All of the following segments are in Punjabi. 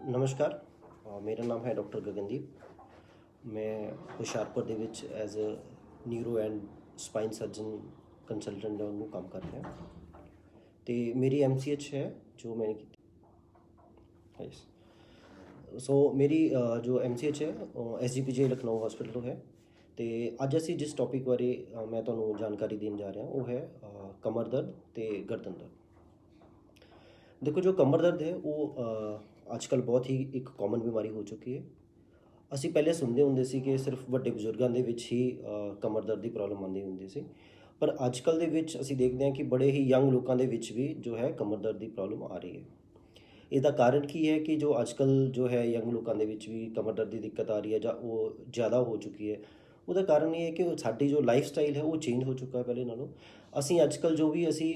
नमस्कार। मेरा नाम है डॉक्टर गगनदीप। मैं ਹੁਸ਼ਿਆਰਪੁਰ ਦੇ ਵਿੱਚ as a neuro and spine surgeon consultant ਦਾ ਉਹਨੂੰ ਕੰਮ ਕਰ ਰਿਹਾ ਅਤੇ ਮੇਰੀ MCH ਹੈ ਜੋ ਮੈंने ਕੀਤੀ ਯੈਸ। ਸੋ ਮੇਰੀ ਜੋ MCH ਹੈ SGPJ ਲਖਨਊ ਹਸਪੀਟਲ ਤੋਂ ਹੈ ਅਤੇ ਅੱਜ ਅਸੀਂ ਜਿਸ ਟੌਪਿਕ ਬਾਰੇ ਮੈਂ ਤੁਹਾਨੂੰ ਜਾਣਕਾਰੀ ਦੇਣ ਜਾ ਰਿਹਾ ਉਹ ਹੈ ਕਮਰ ਦਰਦ ਅਤੇ ਗਰਦਨ ਦਰਦ। ਦੇਖੋ ਜੋ ਕਮਰ ਦਰਦ ਹੈ ਉਹ ਅੱਜ ਕੱਲ੍ਹ ਬਹੁਤ ਹੀ ਇੱਕ ਕਾਮਨ ਬਿਮਾਰੀ ਹੋ ਚੁੱਕੀ ਹੈ। ਅਸੀਂ ਪਹਿਲੇ ਸੁਣਦੇ ਹੁੰਦੇ ਸੀ ਕਿ ਸਿਰਫ ਵੱਡੇ ਬਜ਼ੁਰਗਾਂ ਦੇ ਵਿੱਚ ਹੀ ਕਮਰ ਦਰਦ ਦੀ ਪ੍ਰੋਬਲਮ ਆਉਂਦੀ ਹੁੰਦੀ ਸੀ, ਪਰ ਅੱਜ ਕੱਲ੍ਹ ਦੇ ਵਿੱਚ ਅਸੀਂ ਦੇਖਦੇ ਹਾਂ ਕਿ ਬੜੇ ਹੀ ਯੰਗ ਲੋਕਾਂ ਦੇ ਵਿੱਚ ਵੀ ਜੋ ਹੈ ਕਮਰ ਦਰਦ ਦੀ ਪ੍ਰੋਬਲਮ ਆ ਰਹੀ ਹੈ। ਇਹਦਾ ਕਾਰਨ ਕੀ ਹੈ ਕਿ ਜੋ ਅੱਜ ਕੱਲ੍ਹ ਜੋ ਹੈ ਯੰਗ ਲੋਕਾਂ ਦੇ ਵਿੱਚ ਵੀ ਕਮਰ ਦਰਦ ਦੀ ਦਿੱਕਤ ਆ ਰਹੀ ਹੈ ਜਾਂ ਉਹ ਜ਼ਿਆਦਾ ਹੋ ਚੁੱਕੀ ਹੈ। ਉਹਦਾ ਕਾਰਨ ਇਹ ਹੈ ਕਿ ਸਾਡੀ ਜੋ ਲਾਈਫ ਸਟਾਈਲ ਹੈ ਉਹ ਚੇਂਜ ਹੋ ਚੁੱਕਾ ਹੈ ਪਹਿਲੇ ਨਾਲੋਂ। ਅਸੀਂ ਅੱਜ ਕੱਲ੍ਹ ਜੋ ਵੀ ਅਸੀਂ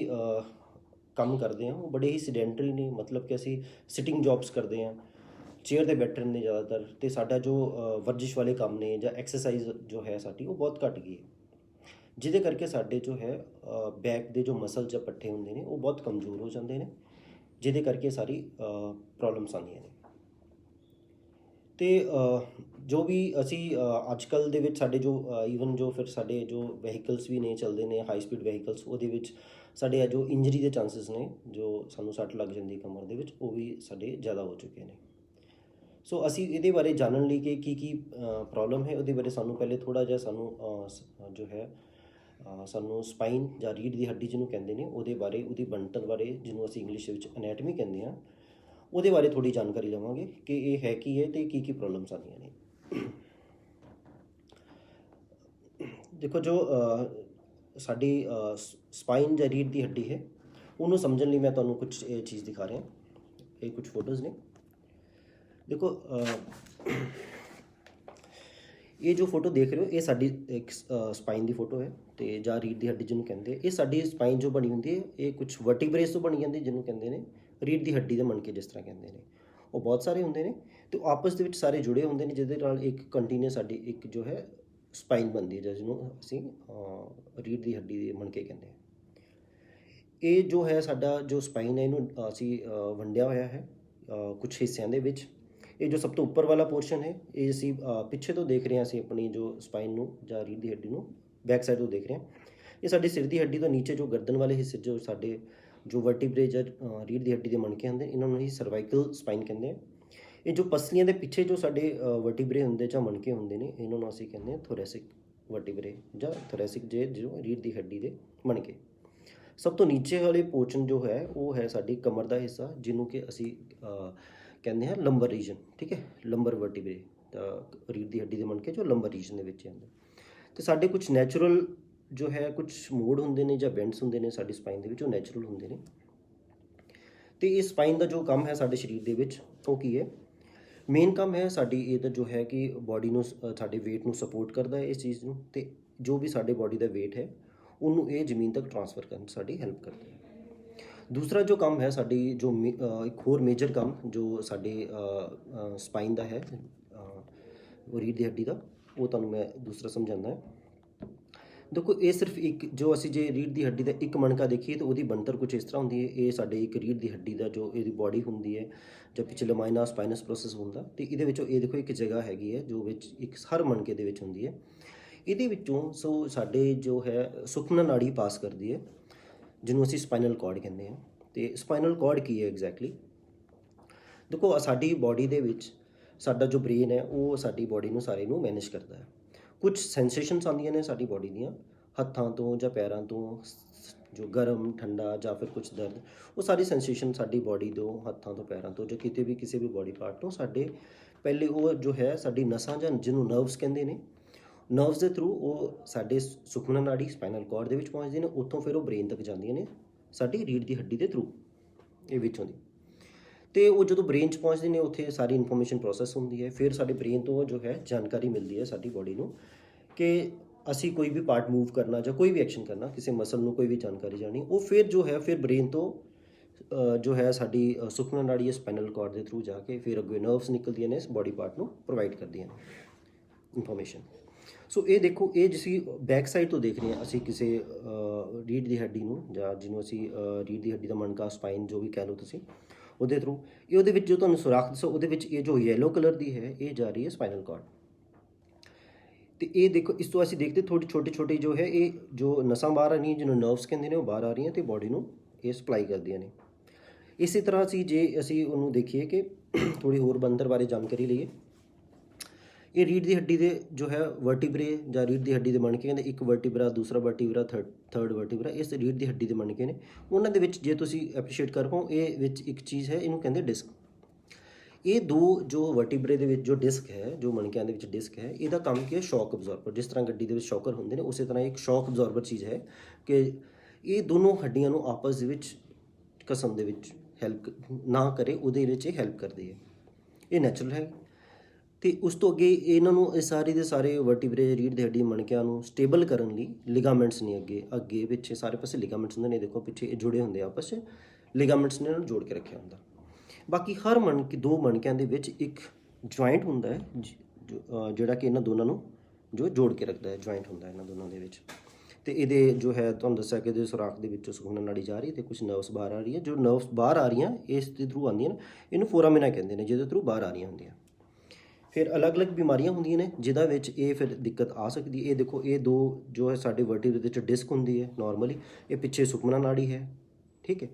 ਕੰਮ ਕਰਦੇ ਹਾਂ ਉਹ ਬੜੇ ਹੀ ਸਿਡੈਂਟਰੀ ਨੇ, ਮਤਲਬ ਕਿ ਅਸੀਂ ਸਿਟਿੰਗ ਜੌਬਸ ਕਰਦੇ ਹਾਂ, ਚੇਅਰ 'ਤੇ ਬੈਠੇ ਰਹਿੰਦੇ ਜ਼ਿਆਦਾਤਰ, ਅਤੇ ਸਾਡਾ ਜੋ ਵਰਜਿਸ਼ ਵਾਲੇ ਕੰਮ ਨੇ ਜਾਂ ਐਕਸਰਸਾਈਜ਼ ਜੋ ਹੈ ਸਾਡੀ ਉਹ ਬਹੁਤ ਘੱਟ ਗਈ ਹੈ, ਜਿਹਦੇ ਕਰਕੇ ਸਾਡੇ ਜੋ ਹੈ ਬੈਕ ਦੇ ਜੋ ਮਸਲ ਜਾਂ ਪੱਠੇ ਹੁੰਦੇ ਨੇ ਉਹ ਬਹੁਤ ਕਮਜ਼ੋਰ ਹੋ ਜਾਂਦੇ ਨੇ, ਜਿਹਦੇ ਕਰਕੇ ਸਾਰੀ ਪ੍ਰੋਬਲਮਸ ਆਉਂਦੀਆਂ ਨੇ। ਅਤੇ ਜੋ ਵੀ ਅਸੀਂ ਅੱਜ ਕੱਲ੍ਹ ਦੇ ਵਿੱਚ ਸਾਡੇ ਜੋ ਈਵਨ ਜੋ ਫਿਰ ਸਾਡੇ ਜੋ ਵਹੀਕਲਸ ਵੀ ਨੇ ਚੱਲਦੇ ਨੇ ਹਾਈ ਸਪੀਡ ਵਹੀਕਲਸ, ਉਹਦੇ ਵਿੱਚ ਸਾਡੇ ਜੋ ਇੰਜਰੀ ਦੇ ਚਾਂਸਿਸ ਨੇ, ਜੋ ਸਾਨੂੰ ਸੱਟ ਲੱਗ ਜਾਂਦੀ ਕਮਰ ਦੇ ਵਿੱਚ, ਉਹ ਵੀ ਸਾਡੇ ਜ਼ਿਆਦਾ ਹੋ ਚੁੱਕੇ ਨੇ। ਸੋ ਅਸੀਂ ਇਹਦੇ ਬਾਰੇ ਜਾਣਨ ਲਈ ਕਿ ਕੀ ਪ੍ਰੋਬਲਮ ਹੈ ਉਹਦੇ ਬਾਰੇ ਸਾਨੂੰ ਪਹਿਲੇ ਥੋੜ੍ਹਾ ਜਿਹਾ ਸਾਨੂੰ ਜੋ ਹੈ ਸਾਨੂੰ ਸਪਾਈਨ ਜਾਂ ਰੀੜ੍ਹ ਦੀ ਹੱਡੀ ਜਿਹਨੂੰ ਕਹਿੰਦੇ ਨੇ ਉਹਦੇ ਬਾਰੇ, ਉਹਦੀ ਬਣਤਰ ਬਾਰੇ, ਜਿਹਨੂੰ ਅਸੀਂ ਇੰਗਲਿਸ਼ ਵਿੱਚ ਅਨੈਟਮੀ ਕਹਿੰਦੇ ਹਾਂ, ਉਹਦੇ ਬਾਰੇ ਥੋੜ੍ਹੀ ਜਾਣਕਾਰੀ ਲਵਾਂਗੇ ਕਿ ਇਹ ਹੈ ਕੀ ਹੈ ਅਤੇ ਕੀ ਪ੍ਰੋਬਲਮਸ ਆਉਂਦੀਆਂ ਨੇ। ਦੇਖੋ ਜੋ ਸਾਡੀ ਸਪਾਈਨ ਜਾਂ ਰੀੜ੍ਹ ਦੀ ਹੱਡੀ ਹੈ ਉਹਨੂੰ ਸਮਝਣ ਲਈ ਮੈਂ ਤੁਹਾਨੂੰ ਕੁਝ ਇਹ ਚੀਜ਼ ਦਿਖਾ ਰਿਹਾ। ਇਹ ਕੁਝ ਫੋਟੋਜ਼ ਨੇ। ਦੇਖੋ ਇਹ ਜੋ ਫੋਟੋ ਦੇਖ ਰਹੇ ਹੋ ਇਹ ਸਾਡੀ ਇੱਕ ਸਪਾਈਨ ਦੀ ਫੋਟੋ ਹੈ ਅਤੇ ਜਾਂ ਰੀੜ੍ਹ ਦੀ ਹੱਡੀ ਜਿਹਨੂੰ ਕਹਿੰਦੇ। ਇਹ ਸਾਡੀ ਸਪਾਈਨ ਜੋ ਬਣੀ ਹੁੰਦੀ ਹੈ ਇਹ ਕੁਝ ਵਰਟੀਬਰੇਸ ਤੋਂ ਬਣੀ ਜਾਂਦੀ, ਜਿਹਨੂੰ ਕਹਿੰਦੇ ਨੇ ਰੀੜ੍ਹ ਦੀ ਹੱਡੀ ਦੇ ਮਣਕੇ ਜਿਸ ਤਰ੍ਹਾਂ ਕਹਿੰਦੇ ਨੇ। ਉਹ ਬਹੁਤ ਸਾਰੇ ਹੁੰਦੇ ਨੇ ਅਤੇ ਉਹ ਆਪਸ ਦੇ ਵਿੱਚ ਸਾਰੇ ਜੁੜੇ ਹੁੰਦੇ ਨੇ, ਜਿਹਦੇ ਨਾਲ ਇੱਕ ਕੰਟੀਨਿਊਸ ਸਾਡੀ ਇੱਕ ਜੋ ਹੈ ਸਪਾਈਨ ਬਣਦੀ ਹੈ, ਜਾਂ ਜਿਹਨੂੰ ਅਸੀਂ ਰੀੜ੍ਹ ਦੀ ਹੱਡੀ ਦੇ ਮਣਕੇ ਕਹਿੰਦੇ ਹਾਂ। ਇਹ ਜੋ ਹੈ ਸਾਡਾ ਜੋ ਸਪਾਈਨ ਹੈ ਇਹਨੂੰ ਅਸੀਂ ਵੰਡਿਆ ਹੋਇਆ ਹੈ ਕੁਛ ਹਿੱਸਿਆਂ ਦੇ ਵਿੱਚ। ਇਹ ਜੋ ਸਭ ਤੋਂ ਉੱਪਰ ਵਾਲਾ ਪੋਰਸ਼ਨ ਹੈ ਇਹ ਅਸੀਂ ਪਿੱਛੇ ਤੋਂ ਦੇਖ ਰਹੇ ਹਾਂ, ਅਸੀਂ ਆਪਣੀ ਜੋ ਸਪਾਈਨ ਨੂੰ ਜਾਂ ਰੀੜ੍ਹ ਦੀ ਹੱਡੀ ਨੂੰ ਬੈਕ ਸਾਈਡ ਤੋਂ ਦੇਖ ਰਹੇ ਹਾਂ। ਇਹ ਸਾਡੀ ਸਿਰ ਦੀ ਹੱਡੀ ਤੋਂ ਨੀਚੇ ਜੋ ਗਰਦਨ ਵਾਲੇ ਹਿੱਸੇ ਜੋ ਸਾਡੇ ਜੋ ਵਰਟੀਬਰੇ ਜਾਂ ਰੀੜ੍ਹ ਦੀ ਹੱਡੀ ਦੇ ਮਣਕੇ ਹੁੰਦੇ ਇਹਨਾਂ ਨੂੰ ਹੀ ਸਰਵਾਈਕਲ ਸਪਾਈਨ ਕਹਿੰਦੇ ਆ। ਇਹ ਜੋ ਪਸਲੀਆਂ ਦੇ ਪਿੱਛੇ ਜੋ ਸਾਡੇ ਵਰਟੀਬਰੇ ਹੁੰਦੇ ਜਾਂ ਮਣਕੇ ਹੁੰਦੇ ਨੇ ਇਹਨਾਂ ਨੂੰ ਅਸੀਂ ਕਹਿੰਦੇ ਹਾਂ ਥੋਰੈਸਿਕ ਵਰਟੀਬਰੇ ਜਾਂ ਥੋਰੈਸਿਕ ਜੋ ਰੀੜ੍ਹ ਦੀ ਹੱਡੀ ਦੇ ਮਣਕੇ। ਸਭ ਤੋਂ ਨੀਚੇ ਵਾਲੇ ਪੋਰਸ਼ਨ ਜੋ ਹੈ ਉਹ ਹੈ ਸਾਡੀ ਕਮਰ ਦਾ ਹਿੱਸਾ, ਜਿਹਨੂੰ ਕਿ ਅਸੀਂ ਕਹਿੰਦੇ ਹਾਂ ਲੰਬਰ ਰੀਜਨ। ਠੀਕ ਹੈ, ਲੰਬਰ ਵਰਟੀਬਰੇ ਤਾਂ ਰੀੜ੍ਹ ਦੀ ਹੱਡੀ ਦੇ ਮਣਕੇ ਜੋ ਲੰਬਰ ਰੀਜਨ ਦੇ ਵਿੱਚ ਆਉਂਦੇ। ਅਤੇ ਸਾਡੇ ਕੁਝ ਨੈਚੁਰਲ ਜੋ ਹੈ ਕੁਝ ਮੋੜ ਹੁੰਦੇ ਨੇ ਜਾਂ ਬੈਂਡਸ ਹੁੰਦੇ ਨੇ ਸਾਡੀ ਸਪਾਈਨ ਦੇ ਵਿੱਚ, ਉਹ ਨੈਚੁਰਲ ਹੁੰਦੇ ਨੇ। ਅਤੇ ਇਹ ਸਪਾਈਨ ਦਾ ਜੋ ਕੰਮ ਹੈ ਸਾਡੇ ਸਰੀਰ ਦੇ ਵਿੱਚ ਉਹ ਕੀ ਹੈ? ਮੇਨ ਕੰਮ ਹੈ ਸਾਡੀ ਇਹਦਾ ਜੋ ਹੈ ਕਿ ਬੋਡੀ ਨੂੰ ਸਾਡੇ ਵੇਟ ਨੂੰ ਸਪੋਰਟ ਕਰਦਾ ਹੈ ਇਸ ਚੀਜ਼ ਨੂੰ, ਅਤੇ ਜੋ ਵੀ ਸਾਡੇ ਬੋਡੀ ਦਾ ਵੇਟ ਹੈ ਉਹਨੂੰ ਇਹ ਜ਼ਮੀਨ ਤੱਕ ਟਰਾਂਸਫਰ ਕਰਨ 'ਚ ਸਾਡੀ ਹੈਲਪ ਕਰਦਾ ਹੈ। ਦੂਸਰਾ ਜੋ ਕੰਮ ਹੈ ਸਾਡੀ ਜੋ ਇੱਕ ਹੋਰ ਮੇਜਰ ਕੰਮ ਜੋ ਸਾਡੇ ਸਪਾਈਨ ਦਾ ਹੈ ਰੀੜ੍ਹ ਦੀ ਹੱਡੀ ਦਾ, ਉਹ ਤੁਹਾਨੂੰ ਮੈਂ ਦੂਸਰਾ ਸਮਝਾਉਂਦਾ ਹੈ। ਦੇਖੋ ਇਹ ਸਿਰਫ ਇੱਕ ਜੋ ਅਸੀਂ ਜੇ ਰੀੜ੍ਹ ਦੀ ਹੱਡੀ ਦਾ ਇੱਕ ਮਣਕਾ ਦੇਖੀਏ ਤਾਂ ਉਹਦੀ ਬਣਤਰ ਕੁਛ ਇਸ ਤਰ੍ਹਾਂ ਹੁੰਦੀ ਹੈ। ਇਹ ਸਾਡੇ ਇੱਕ ਰੀੜ੍ਹ ਦੀ ਹੱਡੀ ਦਾ ਜੋ ਇਹਦੀ ਬੋਡੀ ਹੁੰਦੀ ਹੈ ਜਾਂ ਪਿੱਛੇ ਲਮਾਈਨਾ ਸਪਾਈਨਸ ਪ੍ਰੋਸੈਸ ਹੁੰਦਾ, ਅਤੇ ਇਹਦੇ ਵਿੱਚੋਂ ਇਹ ਦੇਖੋ ਇੱਕ ਜਗ੍ਹਾ ਹੈਗੀ ਹੈ ਜੋ ਵਿੱਚ ਇੱਕ ਹਰ ਮਣਕੇ ਦੇ ਵਿੱਚ ਹੁੰਦੀ ਹੈ। ਇਹਦੇ ਵਿੱਚੋਂ ਸੋ ਸਾਡੇ ਜੋ ਹੈ ਸੁਖਮਨਾ ਨਾੜੀ ਪਾਸ ਕਰਦੀ ਹੈ, ਜਿਹਨੂੰ ਅਸੀਂ ਸਪਾਈਨਲ ਕਾਰਡ ਕਹਿੰਦੇ ਹਾਂ। ਅਤੇ ਸਪਾਈਨਲ ਕਾਰਡ ਕੀ ਹੈ ਐਗਜ਼ੈਕਟਲੀ? ਦੇਖੋ ਸਾਡੀ ਬੋਡੀ ਦੇ ਵਿੱਚ ਸਾਡਾ ਜੋ ਬ੍ਰੇਨ ਹੈ ਉਹ ਸਾਡੀ ਬੋਡੀ ਨੂੰ ਸਾਰੇ ਨੂੰ ਮੈਨੇਜ ਕਰਦਾ ਹੈ। ਕੁਝ ਸੈਂਸੇਸ਼ਨਸ ਆਉਂਦੀਆਂ ਨੇ ਸਾਡੀ ਬੋਡੀ ਦੀਆਂ ਹੱਥਾਂ ਤੋਂ ਜਾਂ ਪੈਰਾਂ ਤੋਂ, ਜੋ ਗਰਮ ਠੰਡਾ ਜਾਂ ਫਿਰ ਕੁਝ ਦਰਦ, ਉਹ ਸਾਰੀ ਸੈਂਸੇਸ਼ਨ ਸਾਡੀ ਬੋਡੀ ਤੋਂ ਹੱਥਾਂ ਤੋਂ ਪੈਰਾਂ ਤੋਂ ਜਾਂ ਕਿਤੇ ਵੀ ਕਿਸੇ ਵੀ ਬੋਡੀ ਪਾਰਟ ਤੋਂ ਸਾਡੇ ਪਹਿਲੇ ਉਹ ਜੋ ਹੈ ਸਾਡੀ ਨਸਾਂ ਜਾਂ ਜਿਹਨੂੰ ਨਰਵਸ ਕਹਿੰਦੇ ਨੇ, ਨਰਵਸ ਦੇ ਥਰੂ ਉਹ ਸਾਡੇ ਸੁਖਮਨਾ ਨਾੜੀ ਸਪਾਈਨਲ ਕਾਰਡ ਦੇ ਵਿੱਚ ਪਹੁੰਚਦੇ ਨੇ, ਉੱਥੋਂ ਫਿਰ ਉਹ ਬ੍ਰੇਨ ਤੱਕ ਜਾਂਦੀਆਂ ਨੇ ਸਾਡੀ ਰੀੜ੍ਹ ਦੀ ਹੱਡੀ ਦੇ ਥਰੂ ਇਹ ਵਿੱਚੋਂ ਦੀ। ਅਤੇ ਉਹ ਜਦੋਂ ਬ੍ਰੇਨ 'ਚ ਪਹੁੰਚਦੇ ਨੇ ਉੱਥੇ ਸਾਰੀ ਇਨਫੋਰਮੇਸ਼ਨ ਪ੍ਰੋਸੈਸ ਹੁੰਦੀ ਹੈ। ਫਿਰ ਸਾਡੇ ਬ੍ਰੇਨ ਤੋਂ ਜੋ ਹੈ ਜਾਣਕਾਰੀ ਮਿਲਦੀ ਹੈ ਸਾਡੀ ਬੋਡੀ ਨੂੰ ਕਿ ਅਸੀਂ ਕੋਈ ਵੀ ਪਾਰਟ ਮੂਵ ਕਰਨਾ ਜਾਂ ਕੋਈ ਵੀ ਐਕਸ਼ਨ ਕਰਨਾ, ਕਿਸੇ ਮਸਲ ਨੂੰ ਕੋਈ ਵੀ ਜਾਣਕਾਰੀ ਜਾਣੀ, ਉਹ ਫਿਰ ਜੋ ਹੈ ਫਿਰ ਬ੍ਰੇਨ ਤੋਂ ਜੋ ਹੈ ਸਾਡੀ ਸੁਖਮਨਾ ਨਾੜੀ ਸਪਾਈਨਲ ਕਾਰਡ ਦੇ ਥਰੂ ਜਾ ਕੇ ਫਿਰ ਅੱਗੇ ਨਰਵਸ ਨਿਕਲਦੀਆਂ ਨੇ ਇਸ ਬੋਡੀ ਪਾਰਟ ਨੂੰ ਪ੍ਰੋਵਾਈਡ ਕਰਦੀਆਂ ਨੇ ਇਨਫੋਰਮੇਸ਼ਨ। ਸੋ ਇਹ ਦੇਖੋ ਇਹ ਜਿਸੀ ਬੈਕ ਸਾਈਡ ਤੋਂ ਦੇਖ ਰਹੇ ਹਾਂ ਅਸੀਂ ਕਿਸੇ ਰੀੜ੍ਹ ਦੀ ਹੱਡੀ ਨੂੰ, ਜਾਂ ਜਿਹਨੂੰ ਅਸੀਂ ਰੀੜ੍ਹ ਦੀ ਹੱਡੀ ਦਾ ਮਣਕਾ ਸਪਾਈਨ ਜੋ ਵੀ ਕਹਿ ਲਓ ਤੁਸੀਂ, ਉਹਦੇ ਥਰੂ ਇਹ ਉਹਦੇ ਵਿੱਚ ਜੋ ਤੁਹਾਨੂੰ ਸੁਰਾਖ ਦੱਸੋ ਉਹਦੇ ਵਿੱਚ ਇਹ ਜੋ ਯੈਲੋ ਕਲਰ ਦੀ ਹੈ ਇਹ ਜਾ ਰਹੀ ਹੈ ਸਪਾਈਨਲ ਕਾਰਡ। ਤੇ ਇਹ ਦੇਖੋ ਇਸ ਤੋਂ ਅਸੀਂ ਦੇਖਦੇ ਥੋੜੀ ਛੋਟੀ ਛੋਟੀ ਜੋ ਹੈ ਇਹ ਜੋ ਨਸਾਂ ਬਾਹਰ ਆ ਰਹੀਆਂ ਜਿਹਨੂੰ ਨਰਵਸ ਕਹਿੰਦੇ ਨੇ ਉਹ ਬਾਹਰ ਆ ਰਹੀਆਂ ਤੇ ਬਾਡੀ ਨੂੰ ਇਹ ਸਪਲਾਈ ਕਰਦੀਆਂ ਨੇ। ਇਸੇ ਤਰ੍ਹਾਂ ਜੇ ਅਸੀਂ ਉਹਨੂੰ ਦੇਖੀਏ ਕਿ ਥੋੜੀ ਹੋਰ ਬੰਦਰ ਬਾਰੇ ਜਾਣਕਾਰੀ ਲਈਏ, ਇਹ ਰੀੜ੍ਹ ਦੀ ਹੱਡੀ ਦੇ ਜੋ ਹੈ ਵਰਟੀਬਰੇ ਜਾਂ ਰੀੜ੍ਹ ਦੀ ਹੱਡੀ ਦੇ ਮਣਕੇ ਕਹਿੰਦੇ ਇੱਕ ਵਰਟੀਬਰਾ, ਦੂਸਰਾ ਵਰਟੀਬਰਾ, ਥਰਡ ਵਰਟੀਬਰਾ, ਇਸ ਰੀੜ੍ਹ ਦੀ ਹੱਡੀ ਦੇ ਮਣਕੇ ਨੇ। ਉਹਨਾਂ ਦੇ ਵਿੱਚ ਜੇ ਤੁਸੀਂ ਐਪਰੀਸ਼ੀਏਟ ਕਰ ਪਾਓ ਇਹ ਵਿੱਚ ਇੱਕ ਚੀਜ਼ ਹੈ ਇਹਨੂੰ ਕਹਿੰਦੇ ਡਿਸਕ। ਇਹ ਦੋ ਜੋ ਵਰਟੀਬਰੇ ਦੇ ਵਿੱਚ ਜੋ ਡਿਸਕ ਹੈ, ਜੋ ਮਣਕਿਆਂ ਦੇ ਵਿੱਚ ਡਿਸਕ ਹੈ, ਇਹਦਾ ਕੰਮ ਕੀ ਹੈ ਸ਼ੌਕ ਅਬਜ਼ੋਰਬਰ। ਜਿਸ ਤਰ੍ਹਾਂ ਗੱਡੀ ਦੇ ਵਿੱਚ ਸ਼ੌਕਰ ਹੁੰਦੇ ਨੇ ਉਸੇ ਤਰ੍ਹਾਂ ਇੱਕ ਸ਼ੌਕ ਅਬਜ਼ੋਰਬਰ ਚੀਜ਼ ਹੈ ਕਿ ਇਹ ਦੋਨੋਂ ਹੱਡੀਆਂ ਨੂੰ ਆਪਸ ਦੇ ਵਿੱਚ ਘਸਣ ਦੇ ਵਿੱਚ ਹੈਲਪ ਨਾ ਕਰੇ, ਉਹਦੇ ਵਿੱਚ ਇਹ ਹੈਲਪ ਕਰਦੀ ਹੈ। ਇਹ ਨੈਚੁਰਲ ਹੈ। ਤੇ ਉਸ ਤੋਂ ਅੱਗੇ ਇਹਨਾਂ ਨੂੰ ਇਹ ਸਾਰੇ ਦੇ ਸਾਰੇ ਵਰਟੀਬਰੇ ਰੀੜ੍ਹ ਦੀ ਹੱਡੀ ਮਣਕਿਆਂ ਨੂੰ ਸਟੇਬਲ ਕਰਨ ਲਈ ਲਿਗਾਮੈਂਟਸ ਨੇ ਅੱਗੇ ਪਿੱਛੇ ਸਾਰੇ ਪਾਸੇ ਲਿਗਾਮੈਂਟਸ ਹੁੰਦੇ ਨੇ। ਦੇਖੋ ਪਿੱਛੇ ਇਹ ਜੁੜੇ ਹੁੰਦੇ ਆਪਸ 'ਚ, ਲਿਗਾਮੈਂਟਸ ਨੇ ਇਹਨਾਂ ਨੂੰ ਜੋੜ ਕੇ ਰੱਖਿਆ ਹੁੰਦਾ। ਬਾਕੀ ਹਰ ਦੋ ਮਣਕਿਆਂ ਦੇ ਵਿੱਚ ਇੱਕ ਜੁਆਇੰਟ ਹੁੰਦਾ ਹੈ ਜਿਹੜਾ ਕਿ ਇਹਨਾਂ ਦੋਨਾਂ ਨੂੰ ਜੋ ਜੋੜ ਕੇ ਰੱਖਦਾ ਹੈ, ਜੁਆਇੰਟ ਹੁੰਦਾ ਇਹਨਾਂ ਦੋਨਾਂ ਦੇ ਵਿੱਚ। ਤੇ ਇਹਦੇ ਜੋ ਹੈ ਤੁਹਾਨੂੰ ਦੱਸਿਆ ਕਿ ਇਹਦੇ ਸੁਰਾਖ ਦੇ ਵਿੱਚੋਂ ਸੁਖਮਨਾ ਨਾੜੀ ਜਾ ਰਹੀ ਹੈ ਤੇ ਕੁਝ ਨਰਵਸ ਬਾਹਰ ਆ ਰਹੀ ਹੈ। ਜੋ ਨਰਵਸ ਬਾਹਰ ਆ ਰਹੀਆਂ ਇਸ ਦੇ ਥਰੂ ਆਉਂਦੀਆਂ ਨੇ, ਇਹਨੂੰ ਫੋਰਾਮਿਨਾ ਕਹਿੰਦੇ ਨੇ, ਜਿਹਦੇ ਥਰੂ ਬਾਹਰ ਆ ਰਹੀਆਂ ਹੁੰਦੀਆਂ। ਫਿਰ ਅਲੱਗ-ਅਲੱਗ ਬਿਮਾਰੀਆਂ ਹੁੰਦੀਆਂ ਨੇ ਜਿਹਦਾ ਵਿੱਚ ਇਹ ਫਿਰ ਦਿੱਕਤ ਆ ਸਕਦੀ ਹੈ। ਇਹ ਦੇਖੋ ਇਹ ਦੋ ਜੋ ਹੈ ਸਾਡੇ ਵਰਟੀਬਰੇ ਦੇ ਵਿੱਚ ਡਿਸਕ ਹੁੰਦੀ ਹੈ ਨਾਰਮਲੀ, ਇਹ ਪਿੱਛੇ ਸੁਖਮਨਾ ਨਾੜੀ ਹੈ, ਠੀਕ ਹੈ।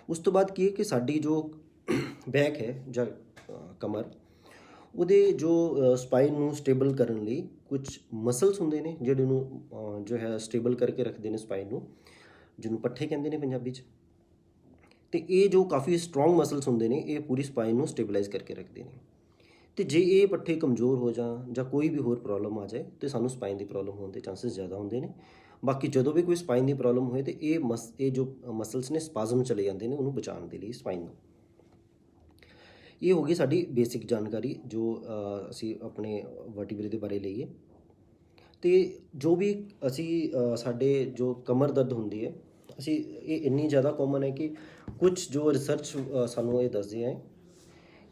ਉਸ ਤੋਂ ਬਾਅਦ ਕੀ ਹੈ ਕਿ ਸਾਡੀ ਜੋ ਬੈਕ ਹੈ ਜਾਂ ਕਮਰ, ਉਹਦੇ ਜੋ ਸਪਾਈਨ ਨੂੰ ਸਟੇਬਲ ਕਰਨ ਲਈ ਕੁਝ ਮਸਲਸ ਹੁੰਦੇ ਨੇ ਜਿਹੜੇ ਨੂੰ ਜੋ ਹੈ ਸਟੇਬਲ ਕਰਕੇ ਰੱਖਦੇ ਨੇ ਸਪਾਈਨ ਨੂੰ, ਜਿਹਨੂੰ ਪੱਠੇ ਕਹਿੰਦੇ ਨੇ ਪੰਜਾਬੀ 'ਚ। ਤੇ ਇਹ ਜੋ ਕਾਫੀ ਸਟਰੋਂਗ ਮਸਲਸ ਹੁੰਦੇ ਨੇ ਇਹ ਪੂਰੀ ਸਪਾਈਨ ਨੂੰ ਸਟੇਬਲਾਈਜ਼ ਕਰਕੇ ਰੱਖਦੇ ਨੇ। ਤੇ ਜੇ ਇਹ ਪੱਠੇ ਕਮਜ਼ੋਰ ਹੋ ਜਾਣ ਜਾਂ ਕੋਈ ਵੀ ਹੋਰ ਪ੍ਰੋਬਲਮ ਆ ਜਾਏ ਤੇ ਸਾਨੂੰ ਸਪਾਈਨ ਦੀ ਪ੍ਰੋਬਲਮ ਹੋਣ ਦੇ ਚਾਂਸਸ ਜ਼ਿਆਦਾ ਹੁੰਦੇ ਨੇ। ਬਾਕੀ ਜਦੋਂ ਵੀ ਕੋਈ ਸਪਾਈਨ ਦੀ ਪ੍ਰੋਬਲਮ ਹੋਏ ਤੇ ਇਹ ਜੋ ਮਸਲਸ ਨੇ ਸਪਾਜ਼ਮ ਚਲੇ ਜਾਂਦੇ ਨੇ ਉਹਨੂੰ ਬਚਾਉਣ ਦੇ ਲਈ ਸਪਾਈਨ ਨੂੰ। ਇਹ ਹੋ ਗਈ ਸਾਡੀ ਬੇਸਿਕ ਜਾਣਕਾਰੀ ਜੋ ਅਸੀਂ ਆਪਣੇ ਵਰਟੀਬਰੇ ਦੇ ਬਾਰੇ ਲਈਏ। ਤੇ ਜੋ ਵੀ ਅਸੀਂ ਸਾਡੇ ਜੋ ਕਮਰ ਦਰਦ ਹੁੰਦੀ ਹੈ ਅਸੀਂ ਇਹ ਇੰਨੀ ਜ਼ਿਆਦਾ ਕਾਮਨ ਹੈ ਕਿ ਕੁਝ ਜੋ ਰਿਸਰਚ ਸਾਨੂੰ ਇਹ ਦੱਸਦੇ ਹੈ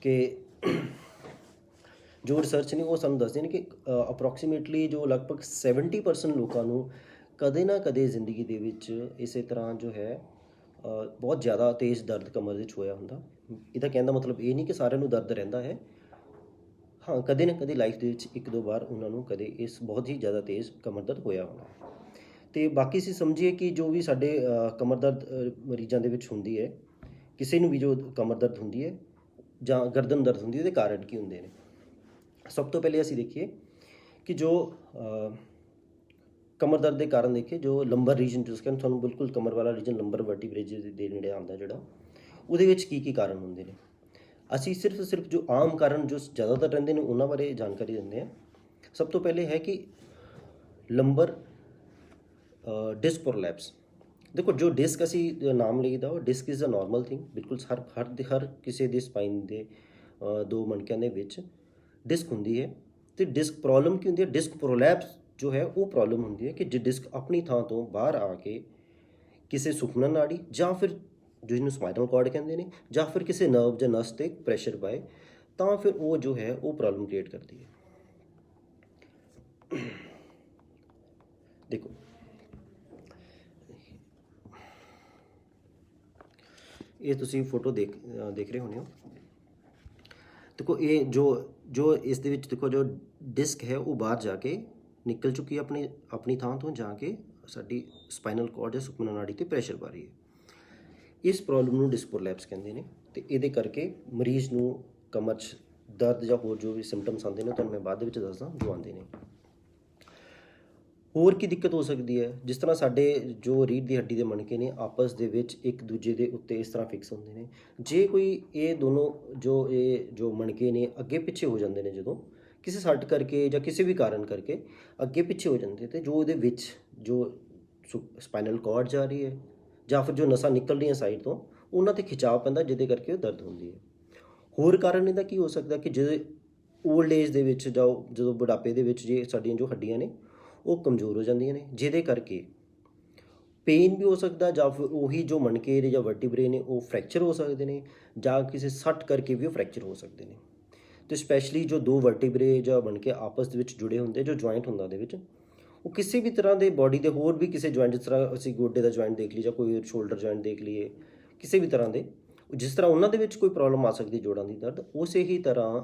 ਕਿ ਜੋ ਰਿਸਰਚ ਨੇ ਉਹ ਸਾਨੂੰ ਦੱਸਦੇ ਨੇ ਕਿ ਅਪਰੋਕਸੀਮੇਟਲੀ ਜੋ ਲਗਭਗ 70% ਲੋਕਾਂ ਨੂੰ ਕਦੇ ਨਾ ਕਦੇ ਜ਼ਿੰਦਗੀ ਦੇ ਵਿੱਚ ਇਸੇ ਤਰ੍ਹਾਂ ਜੋ ਹੈ ਬਹੁਤ ਜ਼ਿਆਦਾ ਤੇਜ਼ ਦਰਦ ਕਮਰ ਵਿੱਚ ਹੋਇਆ ਹੁੰਦਾ। ਇਹਦਾ ਕਹਿਣ ਦਾ ਮਤਲਬ ਇਹ ਨਹੀਂ ਕਿ ਸਾਰਿਆਂ ਨੂੰ ਦਰਦ ਰਹਿੰਦਾ ਹੈ, ਹਾਂ ਕਦੇ ਨਾ ਕਦੇ ਲਾਈਫ ਦੇ ਵਿੱਚ ਇੱਕ ਦੋ ਵਾਰ ਉਹਨਾਂ ਨੂੰ ਕਦੇ ਇਸ ਬਹੁਤ ਹੀ ਜ਼ਿਆਦਾ ਤੇਜ਼ ਕਮਰ ਦਰਦ ਹੋਇਆ ਹੋਣਾ। ਤੇ ਬਾਕੀ ਅਸੀਂ ਸਮਝੀਏ ਕਿ ਜੋ ਵੀ ਸਾਡੇ ਕਮਰ ਦਰਦ ਮਰੀਜ਼ਾਂ ਦੇ ਵਿੱਚ ਹੁੰਦੀ ਹੈ, ਕਿਸੇ ਨੂੰ ਵੀ ਜੋ ਕਮਰ ਦਰਦ ਹੁੰਦੀ ਹੈ ਜਾਂ ਗਰਦਨ ਦਰਦ ਹੁੰਦੀ ਹੈ, ਉਹਦੇ ਕਾਰਨ ਕੀ ਹੁੰਦੇ ਨੇ। ਸਭ ਤੋਂ ਪਹਿਲੇ ਅਸੀਂ ਦੇਖੀਏ ਕਿ ਜੋ ਕਮਰ ਦਰਦ ਦੇ ਕਾਰਨ ਦੇਖੀਏ ਜੋ ਲੰਬਰ ਰੀਜਨ ਜਿਸ ਕਾਰਨ ਤੁਹਾਨੂੰ ਬਿਲਕੁਲ ਕਮਰ ਵਾਲਾ ਰੀਜਨ ਲੰਬਰ ਵਰਟੀਬਰੇ ਦੇ ਨੇੜੇ ਆਉਂਦਾ ਜਿਹੜਾ, ਉਹਦੇ ਵਿੱਚ ਕੀ ਕਾਰਨ ਹੁੰਦੇ ਨੇ। ਅਸੀਂ ਸਿਰਫ ਜੋ ਆਮ ਕਾਰਨ ਜੋ ਜ਼ਿਆਦਾਤਰ ਰਹਿੰਦੇ ਨੇ ਉਹਨਾਂ ਬਾਰੇ ਜਾਣਕਾਰੀ ਦਿੰਦੇ ਹਾਂ। ਸਭ ਤੋਂ ਪਹਿਲੇ ਹੈ ਕਿ ਲੰਬਰ ਡਿਸਕ ਪ੍ਰੋਲੈਪਸ। ਦੇਖੋ ਜੋ ਡਿਸਕ ਅਸੀਂ ਨਾਮ ਲਈਦਾ ਉਹ disc is a normal thing, ਬਿਲਕੁਲ ਹਰ ਕਿਸੇ ਦੇ ਸਪਾਈਨ ਦੇ ਦੋ ਮਣਕਿਆਂ ਦੇ ਵਿੱਚ ਡਿਸਕ ਹੁੰਦੀ ਹੈ। ਤੇ ਡਿਸਕ ਪ੍ਰੋਬਲਮ ਕੀ ਹੁੰਦੀ ਹੈ, ਡਿਸਕ ਪ੍ਰੋਲੈਪਸ ਜੋ ਹੈ ਉਹ ਪ੍ਰੋਬਲਮ ਹੁੰਦੀ ਹੈ ਕਿ ਜੇ ਡਿਸਕ ਆਪਣੀ ਥਾਂ ਤੋਂ ਬਾਹਰ ਆ ਕੇ ਕਿਸੇ ਸੁਖਮਨਾ ਨਾੜੀ ਜਾਂ ਫਿਰ ਜਿਹਨੂੰ ਸਪਾਈਨਲ ਕਾਰਡ ਕਹਿੰਦੇ ਨੇ ਜਾਂ ਫਿਰ ਕਿਸੇ ਨਰਵ ਜਾਂ ਨਸ 'ਤੇ ਪ੍ਰੈਸ਼ਰ ਪਾਏ ਤਾਂ ਫਿਰ ਉਹ ਜੋ ਹੈ ਉਹ ਪ੍ਰੋਬਲਮ ਕ੍ਰੀਏਟ ਕਰਦੀ ਹੈ। ਦੇਖੋ ਇਹ ਤੁਸੀਂ ਫੋਟੋ ਦੇਖ ਰਹੇ ਹੋਣੇ ਹੋ। ਦੇਖੋ ਇਹ ਜੋ ਇਸ ਦੇ ਵਿੱਚ ਦੇਖੋ ਜੋ ਡਿਸਕ ਹੈ ਉਹ ਬਾਹਰ ਜਾ ਕੇ ਨਿਕਲ ਚੁੱਕੀ ਹੈ ਆਪਣੀ ਥਾਂ ਤੋਂ ਜਾ ਕੇ ਸਾਡੀ ਸਪਾਈਨਲ ਕਾਰਡ ਜਾਂ ਸੁਖਮਨਾ ਨਾੜੀ 'ਤੇ ਪ੍ਰੈਸ਼ਰ ਪਾ ਰਹੀ ਹੈ। ਇਸ ਪ੍ਰੋਬਲਮ ਨੂੰ ਡਿਸਕ ਪ੍ਰੋਲੈਪਸ ਕਹਿੰਦੇ ਨੇ। ਤੇ ਇਹਦੇ ਕਰਕੇ ਮਰੀਜ਼ ਨੂੰ ਕਮਰ 'ਚ ਦਰਦ ਜਾਂ ਹੋਰ ਜੋ ਵੀ ਸਿੰਪਟਮਸ ਆਉਂਦੇ ਨੇ ਤੁਹਾਨੂੰ ਮੈਂ ਬਾਅਦ ਦੇ ਵਿੱਚ ਦੱਸਦਾ ਜੋ ਆਉਂਦੇ ਨੇ। ਹੋਰ ਕੀ ਦਿੱਕਤ ਹੋ ਸਕਦੀ ਹੈ, ਜਿਸ ਤਰ੍ਹਾਂ ਸਾਡੇ ਜੋ ਰੀੜ੍ਹ ਦੀ ਹੱਡੀ ਦੇ ਮਣਕੇ ਨੇ ਆਪਸ ਦੇ ਵਿੱਚ ਇੱਕ ਦੂਜੇ ਦੇ ਉੱਤੇ ਇਸ ਤਰ੍ਹਾਂ ਫਿਕਸ ਹੁੰਦੇ ਨੇ। ਜੇ ਕੋਈ ਇਹ ਦੋਨੋਂ ਜੋ ਮਣਕੇ ਨੇ ਅੱਗੇ ਪਿੱਛੇ ਹੋ ਜਾਂਦੇ ਨੇ, ਜਦੋਂ ਕਿਸੇ ਸੱਟ ਕਰਕੇ ਜਾਂ ਕਿਸੇ ਵੀ ਕਾਰਨ ਕਰਕੇ ਅੱਗੇ ਪਿੱਛੇ ਹੋ ਜਾਂਦੇ ਤੇ ਜੋ ਉਹਦੇ ਵਿੱਚ ਜੋ ਸਪਾਈਨਲ ਕਾਰਡ ਜਾ ਰਹੀ ਹੈ ਜਾਂ ਫਿਰ ਜੋ ਨਸਾਂ ਨਿਕਲ ਰਹੀਆਂ ਸਾਈਡ ਤੋਂ ਉਹਨਾਂ 'ਤੇ ਖਿਚਾਅ ਪੈਂਦਾ ਜਿਹਦੇ ਕਰਕੇ ਉਹ ਦਰਦ ਹੁੰਦੀ ਹੈ। ਹੋਰ ਕਾਰਨ ਇਹਦਾ ਕੀ ਹੋ ਸਕਦਾ ਕਿ ਜੇ ਓਲਡ ਏਜ ਦੇ ਵਿੱਚ ਜਾਂ ਜਦੋਂ ਬੁਢਾਪੇ ਦੇ ਵਿੱਚ ਜੇ ਸਾਡੀਆਂ ਜੋ ਹੱਡੀਆਂ ਨੇ ਉਹ ਕਮਜ਼ੋਰ ਹੋ ਜਾਂਦੀਆਂ ਨੇ, ਜਿਹਦੇ ਕਰਕੇ ਪੇਨ ਵੀ ਹੋ ਸਕਦਾ ਜਾਂ ਫਿਰ ਉਹੀ ਜੋ ਮਣਕੇ ਨੇ ਜਾਂ ਵਰਟੀਬਰੇ ਨੇ ਉਹ ਫ੍ਰੈਕਚਰ ਹੋ ਸਕਦੇ ਨੇ ਜਾਂ ਕਿਸੇ ਸੱਟ ਕਰਕੇ ਵੀ ਉਹ ਫ੍ਰੈਕਚਰ ਹੋ ਸਕਦੇ ਨੇ। ਤੇ ਸਪੈਸ਼ਲੀ ਜੋ ਦੋ ਵਰਟੀਬਰੇ ਜਾਂ ਮਣਕੇ ਆਪਸ ਦੇ ਵਿੱਚ ਜੁੜੇ ਹੁੰਦੇ, ਜੋ ਜੁਆਇੰਟ ਹੁੰਦਾ ਉਹਦੇ ਵਿੱਚ, ਉਹ ਕਿਸੇ ਵੀ ਤਰ੍ਹਾਂ ਦੇ ਬੋਡੀ ਦੇ ਹੋਰ ਵੀ ਕਿਸੇ ਜੁਆਇੰਟ, ਜਿਸ ਤਰ੍ਹਾਂ ਅਸੀਂ ਗੋਡੇ ਦਾ ਜੁਆਇੰਟ ਦੇਖ ਲਈ ਜਾਂ ਕੋਈ ਸ਼ੋਲਡਰ ਜੁਆਇੰਟ ਦੇਖ ਲਈਏ, ਕਿਸੇ ਵੀ ਤਰ੍ਹਾਂ ਦੇ ਜਿਸ ਤਰ੍ਹਾਂ ਉਹਨਾਂ ਦੇ ਵਿੱਚ ਕੋਈ ਪ੍ਰੋਬਲਮ ਆ ਸਕਦੀ ਜੋੜਾਂ ਦੀ ਦਰਦ, ਉਸੇ ਹੀ ਤਰ੍ਹਾਂ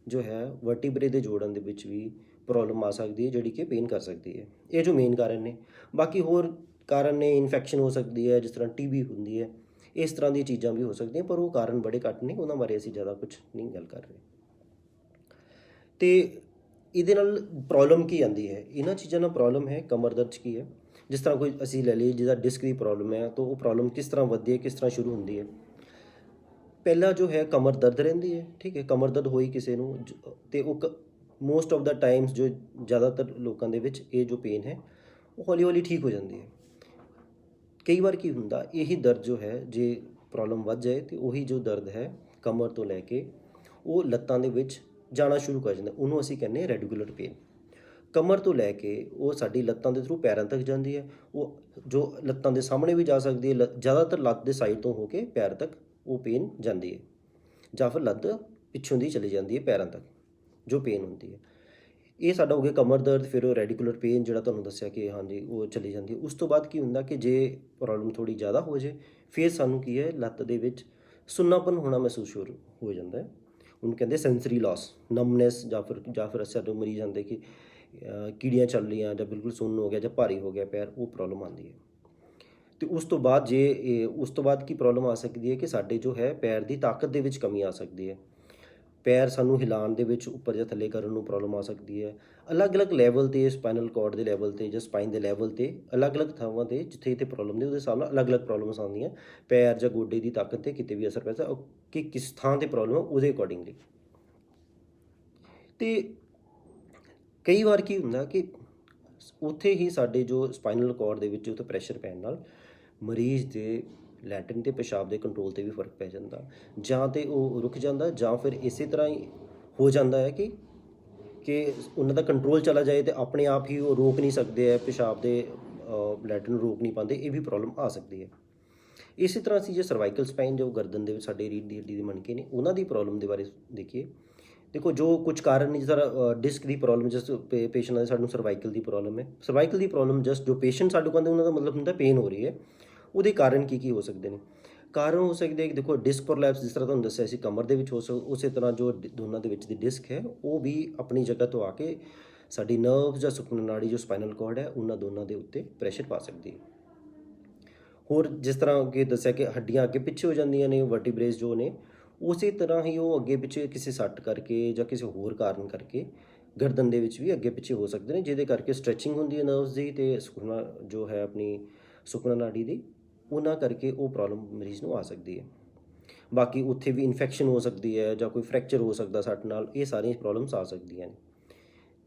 ਜੋ ਹੈ ਵਰਟੀਬਰੇ ਦੇ ਜੋੜਾਂ ਦੇ ਵਿੱਚ ਵੀ ਪ੍ਰੋਬਲਮ ਆ ਸਕਦੀ ਹੈ, ਜਿਹੜੀ ਕਿ ਪੇਨ ਕਰ ਸਕਦੀ ਹੈ। ਇਹ ਜੋ ਮੇਨ ਕਾਰਨ ਨੇ। ਬਾਕੀ ਹੋਰ ਕਾਰਨ ਨੇ, ਇਨਫੈਕਸ਼ਨ ਹੋ ਸਕਦੀ ਹੈ, ਜਿਸ ਤਰ੍ਹਾਂ ਟੀਬੀ ਹੁੰਦੀ ਹੈ, ਇਸ ਤਰ੍ਹਾਂ ਦੀਆਂ ਚੀਜ਼ਾਂ ਵੀ ਹੋ ਸਕਦੀਆਂ, ਪਰ ਉਹ ਕਾਰਨ ਬੜੇ ਘੱਟ ਨੇ, ਉਹਨਾਂ ਬਾਰੇ ਅਸੀਂ ਜ਼ਿਆਦਾ ਕੁਝ ਨਹੀਂ ਗੱਲ ਕਰ ਰਹੇ। ਤੇ ਇਹਦੇ ਨਾਲ ਪ੍ਰੋਬਲਮ ਕੀ ਆਉਂਦੀ ਹੈ? ਇਹਨਾਂ ਚੀਜ਼ਾਂ ਨਾਲ ਪ੍ਰੋਬਲਮ ਹੈ ਕਮਰ ਦਰਦ ਕੀ ਹੈ। ਜਿਸ ਤਰ੍ਹਾਂ ਕੋਈ ਅਸੀਂ ਲੈ ਲਈਏ ਜਿਹਦਾ ਡਿਸਕ ਦੀ ਪ੍ਰੋਬਲਮ ਹੈ, ਤਾਂ ਉਹ ਪ੍ਰੋਬਲਮ ਕਿਸ ਤਰ੍ਹਾਂ ਵੱਧਦੀ ਹੈ, ਕਿਸ ਤਰ੍ਹਾਂ ਸ਼ੁਰੂ ਹੁੰਦੀ ਹੈ। ਪਹਿਲਾ ਜੋ ਹੈ ਕਮਰ ਦਰਦ ਰਹਿੰਦੀ ਹੈ, ਠੀਕ ਹੈ। ਕਮਰ ਦਰਦ ਹੋਈ ਕਿਸੇ ਨੂੰ ਤੇ ਉਹ ਮੋਸਟ ਆਫ ਦਾ ਟਾਈਮਸ ਜੋ ਜ਼ਿਆਦਾਤਰ ਲੋਕਾਂ ਦੇ ਵਿੱਚ ਇਹ ਜੋ ਪੇਨ ਹੈ ਉਹ ਹੌਲੀ ਹੌਲੀ ਠੀਕ ਹੋ ਜਾਂਦੀ ਹੈ। ਕਈ ਵਾਰ ਕੀ ਹੁੰਦਾ, ਇਹੀ ਦਰਦ ਜੋ ਹੈ ਜੇ ਪ੍ਰੋਬਲਮ ਵੱਧ ਜਾਏ ਤੇ ਉਹੀ ਜੋ ਦਰਦ ਹੈ ਕਮਰ ਤੋਂ ਲੈ ਕੇ ਉਹ ਲੱਤਾਂ ਦੇ ਵਿੱਚ ਜਾਣਾ ਸ਼ੁਰੂ ਕਰ ਜਾਂਦਾ, ਉਹਨੂੰ ਅਸੀਂ ਕਹਿੰਦੇ ਹਾਂ ਰੈਡੀਕੂਲਰ ਪੇਨ। ਕਮਰ ਤੋਂ ਲੈ ਕੇ ਉਹ ਸਾਡੀ ਲੱਤਾਂ ਦੇ ਥਰੂ ਪੈਰਾਂ ਤੱਕ ਜਾਂਦੀ ਹੈ, ਉਹ ਜੋ ਲੱਤਾਂ ਦੇ ਸਾਹਮਣੇ ਵੀ ਜਾ ਸਕਦੀ ਹੈ, ਜ਼ਿਆਦਾਤਰ ਲੱਤ ਦੇ ਸਾਈਡ ਤੋਂ ਹੋ ਕੇ ਪੈਰ ਤੱਕ ਉਹ ਪੇਨ ਜਾਂਦੀ ਹੈ, ਜਾਂ ਫਿਰ ਲੱਤ ਪਿੱਛੋਂ ਦੀ ਚਲੀ ਜਾਂਦੀ ਹੈ ਪੈਰਾਂ ਤੱਕ ਜੋ ਪੇਨ ਹੁੰਦੀ ਹੈ। ਇਹ ਸਾਡਾ ਹੋ ਗਿਆ ਕਮਰ ਦਰਦ। ਫਿਰ ਉਹ ਰੈਡੀਕੂਲਰ ਪੇਨ ਜਿਹੜਾ ਤੁਹਾਨੂੰ ਦੱਸਿਆ ਕਿ ਹਾਂਜੀ ਉਹ ਚਲੀ ਜਾਂਦੀ ਹੈ। ਉਸ ਤੋਂ ਬਾਅਦ ਕੀ ਹੁੰਦਾ ਕਿ ਜੇ ਪ੍ਰੋਬਲਮ ਥੋੜ੍ਹੀ ਜ਼ਿਆਦਾ ਹੋ ਜਾਏ, ਫਿਰ ਸਾਨੂੰ ਕੀ ਹੈ ਲੱਤ ਦੇ ਵਿੱਚ ਸੁੰਨਾਪਨ ਹੋਣਾ ਮਹਿਸੂਸ ਹੋ ਜਾਂਦਾ ਹੈ। ਉਹਨੂੰ ਕਹਿੰਦੇ ਸੈਂਸਰੀ ਲਾਸ, ਨਮਨੈਸ, ਜਾਂ ਫਿਰ ਸਾਡੇ ਮਰੀਜ਼ ਆਉਂਦੇ ਕਿ ਕੀੜੀਆਂ ਚੱਲ ਰਹੀਆਂ, ਜਾਂ ਬਿਲਕੁਲ ਸੁੰਨ ਹੋ ਗਿਆ, ਜਾਂ ਭਾਰੀ ਹੋ ਗਿਆ ਪੈਰ, ਉਹ ਪ੍ਰੋਬਲਮ ਆਉਂਦੀ ਹੈ। ਤੇ ਉਸ ਤੋਂ ਬਾਅਦ ਕੀ ਪ੍ਰੋਬਲਮ ਆ ਸਕਦੀ ਹੈ ਕਿ ਸਾਡੇ ਜੋ ਹੈ ਪੈਰ ਦੀ ਤਾਕਤ ਦੇ ਵਿੱਚ ਕਮੀ ਆ ਸਕਦੀ ਹੈ। ਪੈਰ ਸਾਨੂੰ ਹਿਲਾਉਣ ਦੇ ਵਿੱਚ ਉੱਪਰ ਜਾਂ ਥੱਲੇ ਕਰਨ ਨੂੰ ਪ੍ਰੋਬਲਮ ਆ ਸਕਦੀ ਹੈ। ਅਲੱਗ-ਅਲੱਗ ਲੈਵਲ 'ਤੇ, ਸਪਾਈਨਲ ਕੋਰਡ ਦੇ ਲੈਵਲ 'ਤੇ ਜਾਂ ਸਪਾਈਨ ਦੇ ਲੈਵਲ 'ਤੇ, ਅਲੱਗ-ਅਲੱਗ ਥਾਵਾਂ 'ਤੇ ਜਿੱਥੇ ਜਿੱਥੇ ਪ੍ਰੋਬਲਮ ਨੇ ਉਹਦੇ ਹਿਸਾਬ ਨਾਲ ਅਲੱਗ-ਅਲੱਗ ਪ੍ਰੋਬਲਮਸ ਆਉਂਦੀਆਂ। ਪੈਰ ਜਾਂ ਗੋਡੇ ਦੀ ਤਾਕਤ 'ਤੇ ਕਿਤੇ ਵੀ ਅਸਰ ਪੈਂਦਾ ਕਿ ਕਿਸ ਥਾਂ 'ਤੇ ਪ੍ਰੋਬਲਮ ਹੈ ਉਹਦੇ ਅਕੋਰਡਿੰਗਲੀ। ਤੇ ਕਈ ਵਾਰ ਕੀ ਹੁੰਦਾ ਕਿ ਉੱਥੇ ਹੀ ਸਾਡੇ ਜੋ ਸਪਾਈਨਲ ਕੋਰਡ ਦੇ ਵਿੱਚ ਉੱਥੇ ਪ੍ਰੈਸ਼ਰ ਪੈਣ ਨਾਲ ਮਰੀਜ਼ ਦੇ ਲੈਟਰਿਨ ਤੇ ਪਿਸ਼ਾਬ ਦੇ ਕੰਟਰੋਲ 'ਤੇ ਵੀ ਫਰਕ ਪੈ ਜਾਂਦਾ, ਜਾਂ ਤਾਂ ਉਹ ਰੁਕ ਜਾਂਦਾ, ਜਾਂ ਫਿਰ ਇਸੇ ਤਰ੍ਹਾਂ ਹੀ ਹੋ ਜਾਂਦਾ ਹੈ ਕਿ ਉਹਨਾਂ ਦਾ ਕੰਟਰੋਲ ਚਲਾ ਜਾਏ ਤੇ ਆਪਣੇ ਆਪ ਹੀ ਉਹ ਰੋਕ ਨਹੀਂ ਸਕਦੇ ਹੈ, ਪਿਸ਼ਾਬ ਦੇ ਲੈਟਰਿਨ ਰੋਕ ਨਹੀਂ ਪਾਉਂਦੇ। ਇਹ ਵੀ ਪ੍ਰੋਬਲਮ ਆ ਸਕਦੀ ਹੈ। ਇਸੇ ਤਰ੍ਹਾਂ ਅਸੀਂ ਜੇ ਸਰਵਾਈਕਲ ਸਪਾਈਨ ਜੋ ਗਰਦਨ ਦੇ ਵਿੱਚ ਸਾਡੇ ਰੀੜ੍ਹ ਦੀ ਹੱਡੀ ਦੇ ਮਣਕੇ ਨੇ, ਉਹਨਾਂ ਦੀ ਪ੍ਰੋਬਲਮ ਦੇ ਬਾਰੇ ਦੇਖੀਏ। ਦੇਖੋ ਜੋ ਕੁਝ ਕਾਰਨ ਨੇ, ਜਿਸ ਤਰ੍ਹਾਂ ਡਿਸਕ ਦੀ ਪ੍ਰੋਬਲਮ, ਜਿਸ ਪੇਸ਼ੈਂਟ ਦੇ ਸਾਨੂੰ ਸਰਵਾਈਕਲ ਦੀ ਪ੍ਰੋਬਲਮ ਹੈ। ਸਰਵਾਈਕਲ ਦੀ ਪ੍ਰੋਬਲਮ ਜਸਟ ਜੋ ਪੇਸ਼ੈਂਟ ਸਾਡੇ ਕੋਲ ਆਉਂਦੇ ਉਹਨਾਂ ਦਾ ਮਤਲਬ ਹੁੰਦਾ ਪੇਨ ਹੋ ਰਹੀ ਹੈ। ਉਹਦੇ ਕਾਰਨ ਕੀ ਹੋ ਸਕਦੇ ਨੇ? ਕਾਰਨ ਹੋ ਸਕਦੇ ਕਿ ਦੇਖੋ ਡਿਸਕ ਪ੍ਰੋਲੈਪਸ, ਜਿਸ ਤਰ੍ਹਾਂ ਤੁਹਾਨੂੰ ਦੱਸਿਆ ਸੀ ਕਮਰ ਦੇ ਵਿੱਚ ਹੋ ਉਸੇ ਤਰ੍ਹਾਂ ਜੋ ਦੋਨਾਂ ਦੇ ਵਿੱਚ ਦੀ ਡਿਸਕ ਹੈ ਉਹ ਵੀ ਆਪਣੀ ਜਗ੍ਹਾ ਤੋਂ ਆ ਕੇ ਸਾਡੀ ਨਰਵ ਜਾਂ ਸੁਖਮਨੀ ਨਾੜੀ ਜੋ ਸਪਾਈਨਲ ਕੋਰਡ ਹੈ ਉਹਨਾਂ ਦੋਨਾਂ ਦੇ ਉੱਤੇ ਪ੍ਰੈਸ਼ਰ ਪਾ ਸਕਦੀ ਹੈ। ਹੋਰ ਜਿਸ ਤਰ੍ਹਾਂ ਕਿ ਦੱਸਿਆ ਕਿ ਹੱਡੀਆਂ ਅੱਗੇ ਪਿੱਛੇ ਹੋ ਜਾਂਦੀਆਂ ਨੇ, ਵਰਟੀਬ੍ਰੇਸ ਜੋ ਨੇ, ਉਸੇ ਤਰ੍ਹਾਂ ਹੀ ਉਹ ਅੱਗੇ ਪਿੱਛੇ ਕਿਸੇ ਸੱਟ ਕਰਕੇ ਜਾਂ ਕਿਸੇ ਹੋਰ ਕਾਰਨ ਕਰਕੇ ਗਰਦਨ ਦੇ ਵਿੱਚ ਵੀ ਅੱਗੇ ਪਿੱਛੇ ਹੋ ਸਕਦੇ ਨੇ, ਜਿਹਦੇ ਕਰਕੇ ਸਟ੍ਰੈਚਿੰਗ ਹੁੰਦੀ ਹੈ ਨਰਵਸ ਦੀ ਤੇ ਸੁਖਮਨਾ ਜੋ ਹੈ ਆਪਣੀ ਸੁਖਮਨਾ ਨਾੜੀ ਦੀ, ਉਹਨਾਂ ਕਰਕੇ ਉਹ ਪ੍ਰੋਬਲਮ ਮਰੀਜ਼ ਨੂੰ ਆ ਸਕਦੀ ਹੈ। ਬਾਕੀ ਉੱਥੇ ਵੀ ਇਨਫੈਕਸ਼ਨ ਹੋ ਸਕਦੀ ਹੈ ਜਾਂ ਕੋਈ ਫ੍ਰੈਕਚਰ ਹੋ ਸਕਦਾ ਸੱਟ ਨਾਲ, ਇਹ ਸਾਰੀਆਂ ਪ੍ਰੋਬਲਮਸ ਆ ਸਕਦੀਆਂ ਨੇ।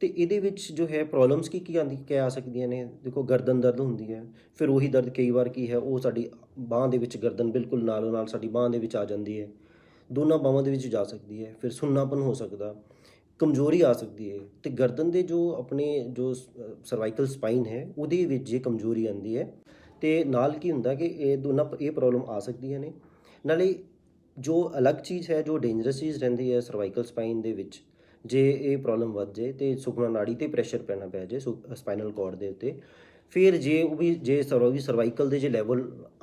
ਤੇ ਇਹਦੇ ਵਿੱਚ ਜੋ ਹੈ ਪ੍ਰੋਬਲਮਸ ਕੀ ਆ ਸਕਦੀਆਂ ਨੇ? ਦੇਖੋ ਗਰਦਨ ਦਰਦ ਹੁੰਦੀ ਹੈ, ਫਿਰ ਉਹੀ ਦਰਦ ਕਈ ਵਾਰ ਕੀ ਹੈ ਉਹ ਸਾਡੀ ਬਾਂਹ ਦੇ ਵਿੱਚ, ਗਰਦਨ ਬਿਲਕੁਲ ਨਾਲੋਂ ਨਾਲ ਸਾਡੀ ਬਾਂਹ ਦੇ ਵਿੱਚ ਆ ਜਾਂਦੀ ਹੈ, ਦੋਨਾਂ ਬਾਹਾਂ ਦੇ ਵਿੱਚ ਜਾ ਸਕਦੀ ਹੈ। ਫਿਰ ਸੁੰਨਾਪਨ ਹੋ ਸਕਦਾ, ਕਮਜ਼ੋਰੀ ਆ ਸਕਦੀ ਹੈ। ਤੇ ਗਰਦਨ ਦੇ ਜੋ ਆਪਣੇ ਜੋ ਸਰਵਾਈਕਲ ਸਪਾਈਨ ਹੈ ਉਹਦੇ ਵਿੱਚ ਜੇ ਕਮਜ਼ੋਰੀ ਆਉਂਦੀ ਹੈ ਤੇ ਨਾਲ ਕੀ ਹੁੰਦਾ ਕਿ ਇਹ ਪ੍ਰੋਬਲਮ ਆ ਸਕਦੀਆਂ ਨੇ। ਨਾਲੇ ਜੋ ਅਲੱਗ ਚੀਜ਼ ਹੈ, ਜੋ ਡੇਂਜਰਸ ਚੀਜ਼ ਰਹਿੰਦੀ ਹੈ ਸਰਵਾਈਕਲ ਸਪਾਈਨ ਦੇ ਵਿੱਚ, ਜੇ ਇਹ ਪ੍ਰੋਬਲਮ ਵੱਧ ਜਾਏ ਤੇ ਸੁਖਮਨਾ ਨਾੜੀ ਤੇ ਪ੍ਰੈਸ਼ਰ ਪੈਣਾ ਪੈ ਜਾਏ ਸਪਾਈਨਲ ਕੋਰਡ ਦੇ ਉੱਤੇ, ਫਿਰ ਜੇ ਸਰਵਾਈਕਲ ਦੇ ਜੇ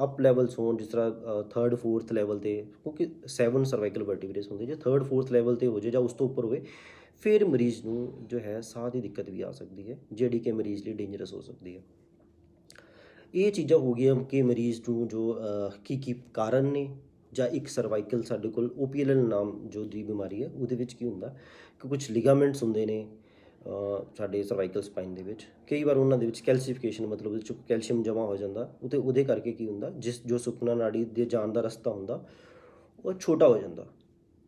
ਅਪ ਲੈਵਲਸ ਹੋਣ, ਜਿਸ ਤਰ੍ਹਾਂ 3rd 4th ਲੈਵਲ 'ਤੇ, ਕਿਉਂਕਿ 7 ਸਰਵਾਈਕਲ ਵਰਟੀਬ੍ਰੇਸ ਹੁੰਦੇ, ਜੇ 3rd 4th ਲੈਵਲ 'ਤੇ ਹੋ ਜਾਏ ਜਾਂ ਉਸ ਤੋਂ ਉੱਪਰ ਹੋਵੇ, ਫਿਰ ਮਰੀਜ਼ ਨੂੰ ਜੋ ਹੈ ਸਾਹ ਦੀ ਦਿੱਕਤ ਵੀ ਆ ਸਕਦੀ ਹੈ, ਜਿਹੜੀ ਕਿ ਮਰੀਜ਼ ਲਈ ਡੇਂਜਰਸ ਹੋ ਸਕਦੀ ਹੈ। ਇਹ ਚੀਜ਼ਾਂ ਹੋ ਗਈਆਂ ਕਿ ਮਰੀਜ਼ ਨੂੰ ਜੋ ਕੀ ਕਾਰਨ ਨੇ, ਜਾਂ ਇੱਕ ਸਰਵਾਈਕਲ ਸਾਡੇ ਕੋਲ OPLL ਨਾਮ ਜੋ ਦੀ ਬਿਮਾਰੀ ਹੈ ਉਹਦੇ ਵਿੱਚ ਕੀ ਹੁੰਦਾ ਕਿ ਕੁਝ ਲਿਗਾਮੈਂਟਸ ਹੁੰਦੇ ਨੇ ਸਾਡੇ ਸਰਵਾਈਕਲ ਸਪਾਈਨ ਦੇ ਵਿੱਚ, ਕਈ ਵਾਰ ਉਹਨਾਂ ਦੇ ਵਿੱਚ ਕੈਲਸੀਫਿਕੇਸ਼ਨ, ਮਤਲਬ ਉਹਦੇ 'ਚ ਕੈਲਸ਼ੀਅਮ ਜਮ੍ਹਾਂ ਹੋ ਜਾਂਦਾ, ਉਹਦੇ ਕਰਕੇ ਕੀ ਹੁੰਦਾ, ਜੋ ਸੁਖਮਨਾ ਨਾੜੀ ਦੇ ਜਾਣ ਦਾ ਰਸਤਾ ਹੁੰਦਾ ਉਹ ਛੋਟਾ ਹੋ ਜਾਂਦਾ।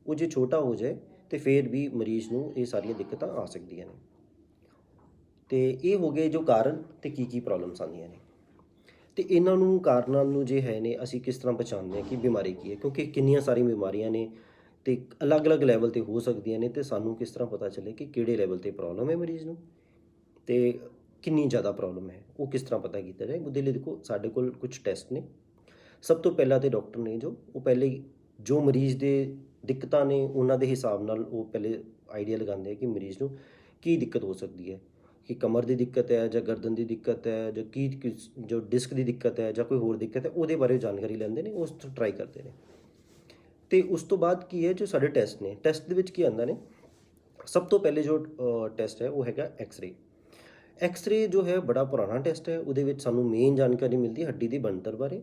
ਉਹ ਜੇ ਛੋਟਾ ਹੋ ਜਾਏ ਤੇ ਫਿਰ ਵੀ ਮਰੀਜ਼ ਨੂੰ ਇਹ ਸਾਰੀਆਂ ਦਿੱਕਤਾਂ ਆ ਸਕਦੀਆਂ ਨੇ। ਤੇ ਇਹ ਹੋ ਗਏ ਜੋ ਕਾਰਨ ਤੇ ਕੀ ਪ੍ਰੋਬਲਮਸ ਆਉਂਦੀਆਂ ਨੇ। ਤੇ ਇਹਨਾਂ ਨੂੰ ਕਾਰਨਾਂ ਨੂੰ ਜੇ ਹੈ ਨੇ ਅਸੀਂ ਕਿਸ ਤਰ੍ਹਾਂ ਪਛਾਣਦੇ ਹਾਂ ਕਿ ਬਿਮਾਰੀ ਕੀ ਹੈ, ਕਿਉਂਕਿ ਕਿੰਨੀਆਂ ਸਾਰੀਆਂ ਬਿਮਾਰੀਆਂ ਨੇ ਤੇ ਅਲੱਗ-ਅਲੱਗ ਲੈਵਲ 'ਤੇ ਹੋ ਸਕਦੀਆਂ ਨੇ, ਤੇ ਸਾਨੂੰ ਕਿਸ ਤਰ੍ਹਾਂ ਪਤਾ ਚੱਲੇ ਕਿ ਕਿਹੜੇ ਲੈਵਲ 'ਤੇ ਪ੍ਰੋਬਲਮ ਹੈ ਮਰੀਜ਼ ਨੂੰ ਤੇ ਕਿੰਨੀ ਜ਼ਿਆਦਾ ਪ੍ਰੋਬਲਮ ਹੈ, ਉਹ ਕਿਸ ਤਰ੍ਹਾਂ ਪਤਾ ਕੀਤਾ ਜਾਏ। ਉਹਦੇ ਲਈ ਦੇਖੋ ਸਾਡੇ ਕੋਲ ਕੁਝ ਟੈਸਟ ਨੇ। ਸਭ ਤੋਂ ਪਹਿਲਾਂ ਤੇ ਡਾਕਟਰ ਨੇ ਉਹ ਪਹਿਲੇ ਜੋ ਮਰੀਜ਼ ਦੇ ਦਿੱਕਤਾਂ ਨੇ ਉਹਨਾਂ ਦੇ ਹਿਸਾਬ ਨਾਲ ਉਹ ਪਹਿਲੇ ਆਈਡੀਆ ਲਗਾਉਂਦੇ ਆ ਕਿ ਮਰੀਜ਼ ਨੂੰ ਕੀ ਦਿੱਕਤ ਹੋ ਸਕਦੀ ਹੈ, ਕਿ ਕਮਰ ਦੀ ਦਿੱਕਤ ਹੈ ਜਾਂ ਗਰਦਨ ਦੀ ਦਿੱਕਤ ਹੈ ਜਾਂ ਜੋ ਡਿਸਕ ਦੀ ਦਿੱਕਤ ਹੈ ਜਾਂ ਕੋਈ ਹੋਰ ਦਿੱਕਤ ਹੈ, ਉਹਦੇ ਬਾਰੇ ਜਾਣਕਾਰੀ ਲੈਂਦੇ ਨੇ, ਉਸ ਤੋਂ ਟਰਾਈ ਕਰਦੇ ਨੇ। ਤੇ ਉਸ ਤੋਂ ਬਾਅਦ ਕੀ ਹੈ, ਜੋ ਸਾਡੇ ਟੈਸਟ ਨੇ, ਟੈਸਟ ਦੇ ਵਿੱਚ ਕੀ ਆਉਂਦਾ ਨੇ, ਸਭ ਤੋਂ ਪਹਿਲੇ ਜੋ ਟੈਸਟ ਹੈ ਉਹ ਹੈਗਾ ਐਕਸ-ਰੇ। ਐਕਸ-ਰੇ ਜੋ ਹੈ ਬੜਾ ਪੁਰਾਣਾ ਟੈਸਟ ਹੈ। ਉਹਦੇ ਵਿੱਚ ਸਾਨੂੰ ਮੇਨ ਜਾਣਕਾਰੀ ਮਿਲਦੀ ਹੈ ਹੱਡੀ ਦੀ ਬਣਤਰ ਬਾਰੇ,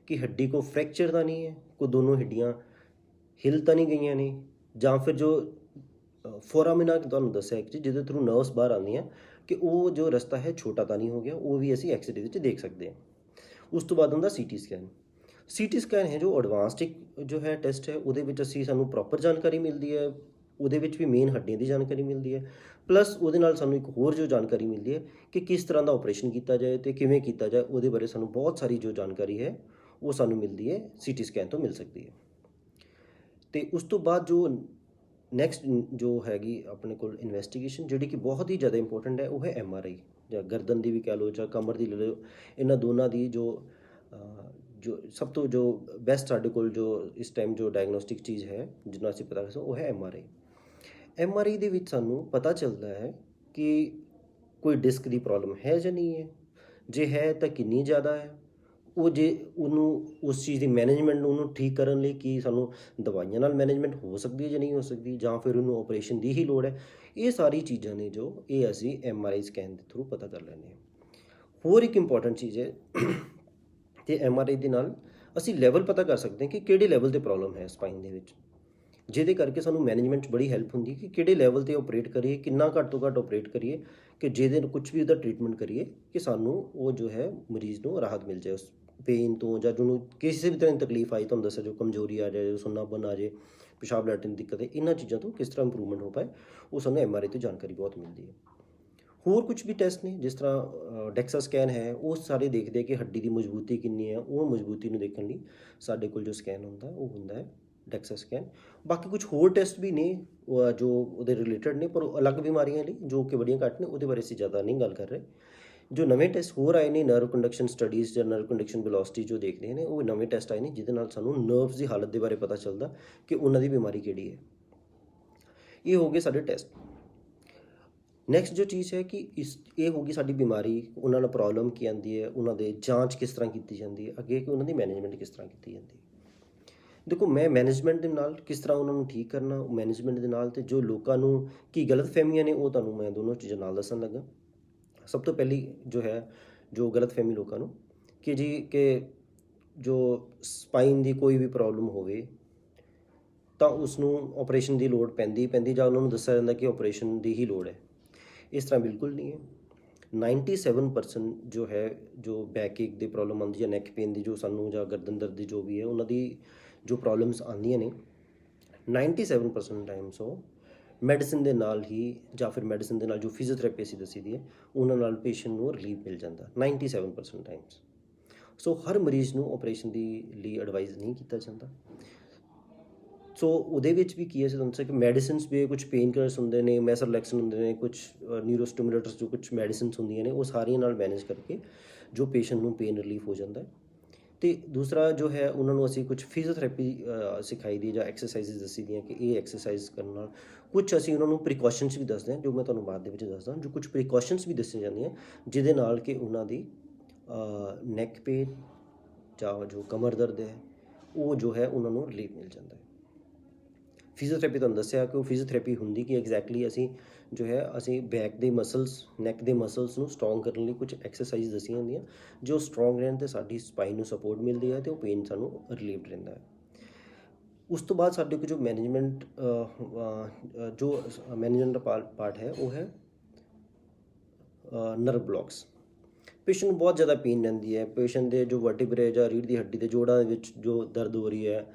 ਕਿ ਹੱਡੀ ਕੋ ਫ੍ਰੈਕਚਰ ਤਾਂ ਨਹੀਂ ਹੈ, ਕੋਈ ਦੋਨੋਂ ਹੱਡੀਆਂ ਹਿੱਲ ਤਾਂ ਨਹੀਂ ਗਈਆਂ ਨੇ, ਜਾਂ ਫਿਰ ਜੋ ਫੋਰਾਮਿਨਾ ਤੁਹਾਨੂੰ ਦੱਸਿਆ ਇੱਕ ਚੀਜ਼ ਜਿਹਦੇ ਥਰੂ ਨਰਵਸ ਬਾਹਰ ਆਉਂਦੀਆਂ, ਕਿ ਉਹ ਜੋ ਰਸਤਾ ਹੈ ਛੋਟਾ ਤਾਂ ਨਹੀਂ ਹੋ ਗਿਆ, ਉਹ ਵੀ ਅਸੀਂ ਐਕਸ-ਰੇ ਵਿੱਚ ਦੇਖ ਸਕਦੇ ਹਾਂ। ਉਸ ਤੋਂ ਬਾਅਦ ਹੁੰਦਾ ਸੀਟੀ ਸਕੈਨ। ਸੀਟੀ ਸਕੈਨ ਹੈ ਜੋ ਐਡਵਾਂਸਡ ਇੱਕ ਜੋ ਹੈ ਟੈਸਟ ਹੈ, ਉਹਦੇ ਵਿੱਚ ਸਾਨੂੰ ਪ੍ਰੋਪਰ ਜਾਣਕਾਰੀ ਮਿਲਦੀ ਹੈ। ਉਹਦੇ ਵਿੱਚ ਵੀ ਮੇਨ ਹੱਡੀਆਂ ਦੀ ਜਾਣਕਾਰੀ ਮਿਲਦੀ ਹੈ, ਪਲੱਸ ਉਹਦੇ ਨਾਲ ਸਾਨੂੰ ਇੱਕ ਹੋਰ ਜੋ ਜਾਣਕਾਰੀ ਮਿਲਦੀ ਹੈ ਕਿ ਕਿਸ ਤਰ੍ਹਾਂ ਦਾ ਆਪਰੇਸ਼ਨ ਕੀਤਾ ਜਾਏ ਅਤੇ ਕਿਵੇਂ ਕੀਤਾ ਜਾਏ, ਉਹਦੇ ਬਾਰੇ ਸਾਨੂੰ ਬਹੁਤ ਸਾਰੀ ਜੋ ਜਾਣਕਾਰੀ ਹੈ ਉਹ ਸਾਨੂੰ ਮਿਲਦੀ ਹੈ, ਸੀਟੀ ਸਕੈਨ ਤੋਂ ਮਿਲ ਸਕਦੀ ਹੈ। ਅਤੇ ਉਸ ਤੋਂ ਬਾਅਦ ਜੋ ਨੈਕਸਟ ਜੋ ਹੈਗੀ ਆਪਣੇ ਕੋਲ ਇਨਵੈਸਟੀਗੇਸ਼ਨ, ਜਿਹੜੀ ਕਿ ਬਹੁਤ ਹੀ ਜ਼ਿਆਦਾ ਇੰਪੋਰਟੈਂਟ ਹੈ, ਉਹ ਹੈ MRI, ਜਾਂ ਗਰਦਨ ਦੀ ਵੀ ਕਹਿ ਲਓ ਜਾਂ ਕਮਰ ਦੀ ਲੈ ਲਓ। ਇਹਨਾਂ ਦੋਨਾਂ ਦੀ ਜੋ ਸਭ ਤੋਂ ਜੋ ਬੈਸਟ ਸਾਡੇ ਕੋਲ ਜੋ ਇਸ ਟਾਈਮ ਜੋ ਡਾਇਗਨੋਸਟਿਕ ਚੀਜ਼ ਹੈ ਜਿਹਨੂੰ ਅਸੀਂ ਪਤਾ ਕਰ ਸਕਦੇ, ਉਹ ਹੈ MRI। MRI ਦੇ ਵਿੱਚ ਸਾਨੂੰ ਪਤਾ ਚੱਲਦਾ ਹੈ ਕਿ ਕੋਈ ਡਿਸਕ ਦੀ ਪ੍ਰੋਬਲਮ ਹੈ ਜਾਂ ਨਹੀਂ ਹੈ, ਜੇ ਹੈ ਤਾਂ ਕਿੰਨੀ ਜ਼ਿਆਦਾ ਹੈ, ਉਹ ਜੇ ਉਹਨੂੰ ਉਸ ਚੀਜ਼ ਦੀ ਮੈਨੇਜਮੈਂਟ ਨੂੰ ਉਹਨੂੰ ਠੀਕ ਕਰਨ ਲਈ ਕੀ ਸਾਨੂੰ ਦਵਾਈਆਂ ਨਾਲ ਮੈਨੇਜਮੈਂਟ ਹੋ ਸਕਦੀ ਹੈ ਜਾਂ ਨਹੀਂ ਹੋ ਸਕਦੀ, ਜਾਂ ਫਿਰ ਉਹਨੂੰ ਆਪਰੇਸ਼ਨ ਦੀ ਹੀ ਲੋੜ ਹੈ। ਇਹ ਸਾਰੀ ਚੀਜ਼ਾਂ ਨੇ ਜੋ ਇਹ ਅਸੀਂ MRI ਸਕੈਨ ਦੇ ਥਰੂ ਪਤਾ ਕਰ ਲੈਂਦੇ ਹਾਂ। ਹੋਰ ਇੱਕ ਇੰਪੋਰਟੈਂਟ ਚੀਜ਼ ਹੈ ਤੇ MRI ਦੇ ਨਾਲ ਅਸੀਂ ਲੈਵਲ ਪਤਾ ਕਰ ਸਕਦੇ ਹਾਂ ਕਿ ਕਿਹੜੇ ਲੈਵਲ 'ਤੇ ਪ੍ਰੋਬਲਮ ਹੈ ਸਪਾਈਨ ਦੇ ਵਿੱਚ, ਜਿਹਦੇ ਕਰਕੇ ਸਾਨੂੰ ਮੈਨੇਜਮੈਂਟ 'ਚ ਬੜੀ ਹੈਲਪ ਹੁੰਦੀ ਕਿ ਕਿਹੜੇ ਲੈਵਲ 'ਤੇ ਆਪਰੇਟ ਕਰੀਏ, ਕਿੰਨਾ ਘੱਟ ਤੋਂ ਘੱਟ ਆਪਰੇਟ ਕਰੀਏ, ਕਿ ਜਿਹਦੇ ਨੂੰ ਕੁਝ ਵੀ ਉਹਦਾ ਟਰੀਟਮੈਂਟ ਕਰੀਏ ਕਿ ਸਾਨੂੰ ਉਹ ਜੋ ਹੈ ਮਰੀਜ਼ ਨੂੰ ਰਾਹਤ ਮਿਲ ਜਾਏ ਉਸ ਪੇਨ ਤੋਂ, ਜਾਂ ਜਿਹਨੂੰ ਕਿਸੇ ਵੀ ਤਰ੍ਹਾਂ ਦੀ ਤਕਲੀਫ ਆਈ, ਤੁਹਾਨੂੰ ਦੱਸਿਆ ਜੋ ਕਮਜ਼ੋਰੀ ਆ ਜਾਏ, ਸੁੰਨਾਪਨ ਆ ਜਾਏ, ਪਿਸ਼ਾਬ ਲੈਟਰਿਨ ਦੀ ਦਿੱਕਤ ਹੈ, ਇਹਨਾਂ ਚੀਜ਼ਾਂ ਤੋਂ ਕਿਸ ਤਰ੍ਹਾਂ ਇੰਪਰੂਵਮੈਂਟ ਹੋ ਪਾਏ, ਉਹ ਸਾਨੂੰ MRI ਤੋਂ ਜਾਣਕਾਰੀ ਬਹੁਤ ਮਿਲਦੀ ਹੈ। ਹੋਰ ਕੁਝ ਵੀ ਟੈਸਟ ਨੇ, ਜਿਸ ਤਰ੍ਹਾਂ ਡੈਕਸਾ ਸਕੈਨ ਹੈ, ਉਹ ਸਾਰੇ ਦੇਖਦੇ ਆ ਕਿ ਹੱਡੀ ਦੀ ਮਜ਼ਬੂਤੀ ਕਿੰਨੀ ਹੈ। ਉਹ ਮਜ਼ਬੂਤੀ ਨੂੰ ਦੇਖਣ ਲਈ ਸਾਡੇ ਕੋਲ ਜੋ ਸਕੈਨ ਹੁੰਦਾ ਉਹ ਹੁੰਦਾ ਹੈ ਡੈਕਸਾ ਸਕੈਨ। ਬਾਕੀ ਕੁਝ ਹੋਰ ਟੈਸਟ ਵੀ ਨੇ ਜੋ ਉਹਦੇ ਰਿਲੇਟਡ ਨੇ, ਪਰ ਅਲੱਗ ਬਿਮਾਰੀਆਂ ਲਈ, ਜੋ ਕਿ ਬੜੀਆਂ ਘੱਟ ਨੇ, ਉਹਦੇ ਬਾਰੇ ਅਸੀਂ ਜ਼ਿਆਦਾ ਨਹੀਂ ਗੱਲ ਕਰ ਰਹੇ। ਜੋ ਨਵੇਂ ਟੈਸਟ ਹੋਰ ਆਏ ਨੇ, ਨਰਵ ਕੰਡਕਸ਼ਨ ਸਟੱਡੀਜ਼ ਜਾਂ ਨਰਵ ਕੰਡਕਸ਼ਨ ਵੈਲੋਸਿਟੀ ਜੋ ਦੇਖਦੇ ਨੇ, ਉਹ ਨਵੇਂ ਟੈਸਟ ਆਏ ਨੇ ਜਿਹਦੇ ਨਾਲ ਸਾਨੂੰ ਨਰਵਸ ਦੀ ਹਾਲਤ ਦੇ ਬਾਰੇ ਪਤਾ ਚੱਲਦਾ ਕਿ ਉਹਨਾਂ ਦੀ ਬਿਮਾਰੀ ਕਿਹੜੀ ਹੈ। ਇਹ ਹੋ ਗਏ ਸਾਡੇ ਟੈਸਟ। ਨੈਕਸਟ ਜੋ ਚੀਜ਼ ਹੈ ਕਿ ਇਹ ਹੋ ਗਈ ਸਾਡੀ ਬਿਮਾਰੀ, ਉਹਨਾਂ ਨਾਲ ਪ੍ਰੋਬਲਮ ਕੀ ਆਉਂਦੀ ਹੈ, ਉਹਨਾਂ ਦੇ ਜਾਂਚ ਕਿਸ ਤਰ੍ਹਾਂ ਕੀਤੀ ਜਾਂਦੀ ਹੈ, ਅੱਗੇ ਕਿ ਉਹਨਾਂ ਦੀ ਮੈਨੇਜਮੈਂਟ ਕਿਸ ਤਰ੍ਹਾਂ ਕੀਤੀ ਜਾਂਦੀ ਹੈ। ਦੇਖੋ, ਮੈਂ ਮੈਨੇਜਮੈਂਟ ਦੇ ਨਾਲ ਕਿਸ ਤਰ੍ਹਾਂ ਉਹਨਾਂ ਨੂੰ ਠੀਕ ਕਰਨਾ, ਮੈਨੇਜਮੈਂਟ ਦੇ ਨਾਲ ਅਤੇ ਜੋ ਲੋਕਾਂ ਨੂੰ ਕੀ ਗਲਤਫਹਿਮੀਆਂ ਨੇ, ਉਹ ਤੁਹਾਨੂੰ ਮੈਂ ਦੋਨੋਂ ਚੀਜ਼ਾਂ ਨਾਲ ਦੱਸਣ ਲੱਗਾ। ਸਭ ਤੋਂ ਪਹਿਲੀ ਜੋ ਹੈ, ਜੋ ਗਲਤਫਹਿਮੀ ਲੋਕਾਂ ਨੂੰ ਕਿ ਜੋ ਸਪਾਈਨ ਦੀ ਕੋਈ ਵੀ ਪ੍ਰੋਬਲਮ ਹੋਵੇ ਤਾਂ ਉਸਨੂੰ ਆਪਰੇਸ਼ਨ ਦੀ ਲੋੜ ਪੈਂਦੀ ਜਾਂ ਉਹਨਾਂ ਨੂੰ ਦੱਸਿਆ ਜਾਂਦਾ ਕਿ ਆਪਰੇਸ਼ਨ ਦੀ ਹੀ ਲੋੜ ਹੈ। ਇਸ ਤਰ੍ਹਾਂ ਬਿਲਕੁਲ ਨਹੀਂ ਹੈ। 97% ਜੋ ਹੈ, ਜੋ ਬੈਕ ਏਕ ਦੀ ਪ੍ਰੋਬਲਮ ਆਉਂਦੀ ਹੈ, ਨੈਕ ਪੇਨ ਦੀ ਜੋ ਸਾਨੂੰ, ਜਾਂ ਗਰਦਨ ਦਰਦ ਦੀ ਜੋ ਵੀ ਹੈ, ਉਹਨਾਂ ਦੀ ਜੋ ਪ੍ਰੋਬਲਮਸ ਆਉਂਦੀਆਂ ਨੇ, 97% ਟਾਈਮਸ ਉਹ ਮੈਡੀਸਿਨ ਦੇ ਨਾਲ ਹੀ, ਜਾਂ ਫਿਰ ਮੈਡੀਸਿਨ ਦੇ ਨਾਲ ਜੋ ਫਿਜ਼ੀਓਥੈਰੇਪੀ ਅਸੀਂ ਦੱਸੀ ਦੀ ਹੈ, ਉਹਨਾਂ ਨਾਲ ਪੇਸ਼ੈਂਟ ਨੂੰ ਰਿਲੀਫ ਮਿਲ ਜਾਂਦਾ 97% ਟਾਈਮਸ। ਸੋ ਹਰ ਮਰੀਜ਼ ਨੂੰ ਆਪਰੇਸ਼ਨ ਦੀ ਲਈ ਐਡਵਾਈਜ਼ ਨਹੀਂ ਕੀਤਾ ਜਾਂਦਾ। ਸੋ ਉਹਦੇ ਵਿੱਚ ਵੀ ਕੀ ਹੈ, ਤੁਹਾਨੂੰ ਦੱਸਿਆ ਕਿ ਮੈਡੀਸਿਨਸ ਵੀ ਕੁਝ ਪੇਨ ਕਿਲਰਸ ਹੁੰਦੇ ਨੇ, ਮੈਸਰਲੈਕਸਨ ਹੁੰਦੇ ਨੇ, ਕੁਝ ਨਿਊਰੋਸਟਿਮੂਲੇਟਰਸ ਜੋ ਕੁਝ ਮੈਡੀਸਿਨਸ ਹੁੰਦੀਆਂ ਨੇ, ਉਹ ਸਾਰੀਆਂ ਨਾਲ ਮੈਨੇਜ ਕਰਕੇ ਜੋ ਪੇਸ਼ੈਂਟ ਨੂੰ ਪੇਨ ਰਿਲੀਫ ਹੋ ਜਾਂਦਾ ਹੈ। ਅਤੇ ਦੂਸਰਾ ਜੋ ਹੈ, ਉਹਨਾਂ ਨੂੰ ਅਸੀਂ ਕੁਝ ਫਿਜ਼ੀਓਥੈਰੇਪੀ ਸਿਖਾਈ ਦੀ ਜਾਂ ਐਕਸਰਸਾਈਜ਼ ਦੱਸੀ ਦੀਆਂ ਕਿ ਇਹ ਐਕਸਰਸਾਈਜ਼ ਕਰਨ ਨਾਲ, ਕੁਝ ਅਸੀਂ ਉਹਨਾਂ ਨੂੰ ਪ੍ਰੀਕੋਸ਼ਨਸ ਵੀ ਦੱਸਦੇ ਹਾਂ, ਜੋ ਮੈਂ ਤੁਹਾਨੂੰ ਬਾਅਦ ਦੇ ਵਿੱਚ ਦੱਸਦਾ, ਜੋ ਕੁਝ ਪ੍ਰੀਕੋਸ਼ਨਸ ਵੀ ਦੱਸੀਆਂ ਜਾਂਦੀਆਂ ਜਿਹਦੇ ਨਾਲ ਕਿ ਉਹਨਾਂ ਦੀ ਨੈਕ ਪੇਨ ਜਾਂ ਜੋ ਕਮਰ ਦਰਦ ਹੈ, ਉਹ ਜੋ ਹੈ ਉਹਨਾਂ ਨੂੰ ਰਿਲੀਫ ਮਿਲ ਜਾਂਦਾ ਹੈ। ਫਿਜ਼ੀਓਥੈਰੇਪੀ ਤੁਹਾਨੂੰ ਦੱਸਿਆ ਕਿ ਉਹ ਫਿਜ਼ੀਓਥੈਰੇਪੀ ਹੁੰਦੀ ਕਿ ਐਗਜ਼ੈਕਟਲੀ ਅਸੀਂ ਬੈਕ ਦੇ ਮਸਲਸ, ਨੈਕ ਦੇ ਮਸਲਸ ਨੂੰ ਸਟਰੋਂਗ ਕਰਨ ਲਈ ਕੁਝ ਐਕਸਰਸਾਈਜ਼ ਦੱਸੀਆਂ ਹੁੰਦੀਆਂ, ਜੋ ਸਟਰੋਂਗ ਰਹਿਣ 'ਤੇ ਸਾਡੀ ਸਪਾਈਨ ਨੂੰ ਸਪੋਰਟ ਮਿਲਦੀ ਹੈ ਅਤੇ ਉਹ ਪੇਨ ਸਾਨੂੰ ਰਿਲੀਵ ਰਹਿੰਦਾ ਹੈ। ਉਸ ਤੋਂ ਬਾਅਦ ਸਾਡੇ ਕੋਲ ਜੋ ਮੈਨੇਜਮੈਂਟ ਦਾ ਪਾਰਟ ਹੈ, ਉਹ ਹੈ ਨਰਵ ਬਲੋਕਸ। ਪੇਸ਼ੈਂਟ ਨੂੰ ਬਹੁਤ ਜ਼ਿਆਦਾ ਪੇਨ ਰਹਿੰਦੀ ਹੈ, ਪੇਸ਼ੈਂਟ ਦੇ ਜੋ ਵਰਟੀਬਰੇ ਜਾਂ ਰੀੜ੍ਹ ਦੀ ਹੱਡੀ ਦੇ ਜੋੜਾਂ ਦੇ ਵਿੱਚ ਜੋ ਦਰਦ ਹੋ ਰਹੀ ਹੈ,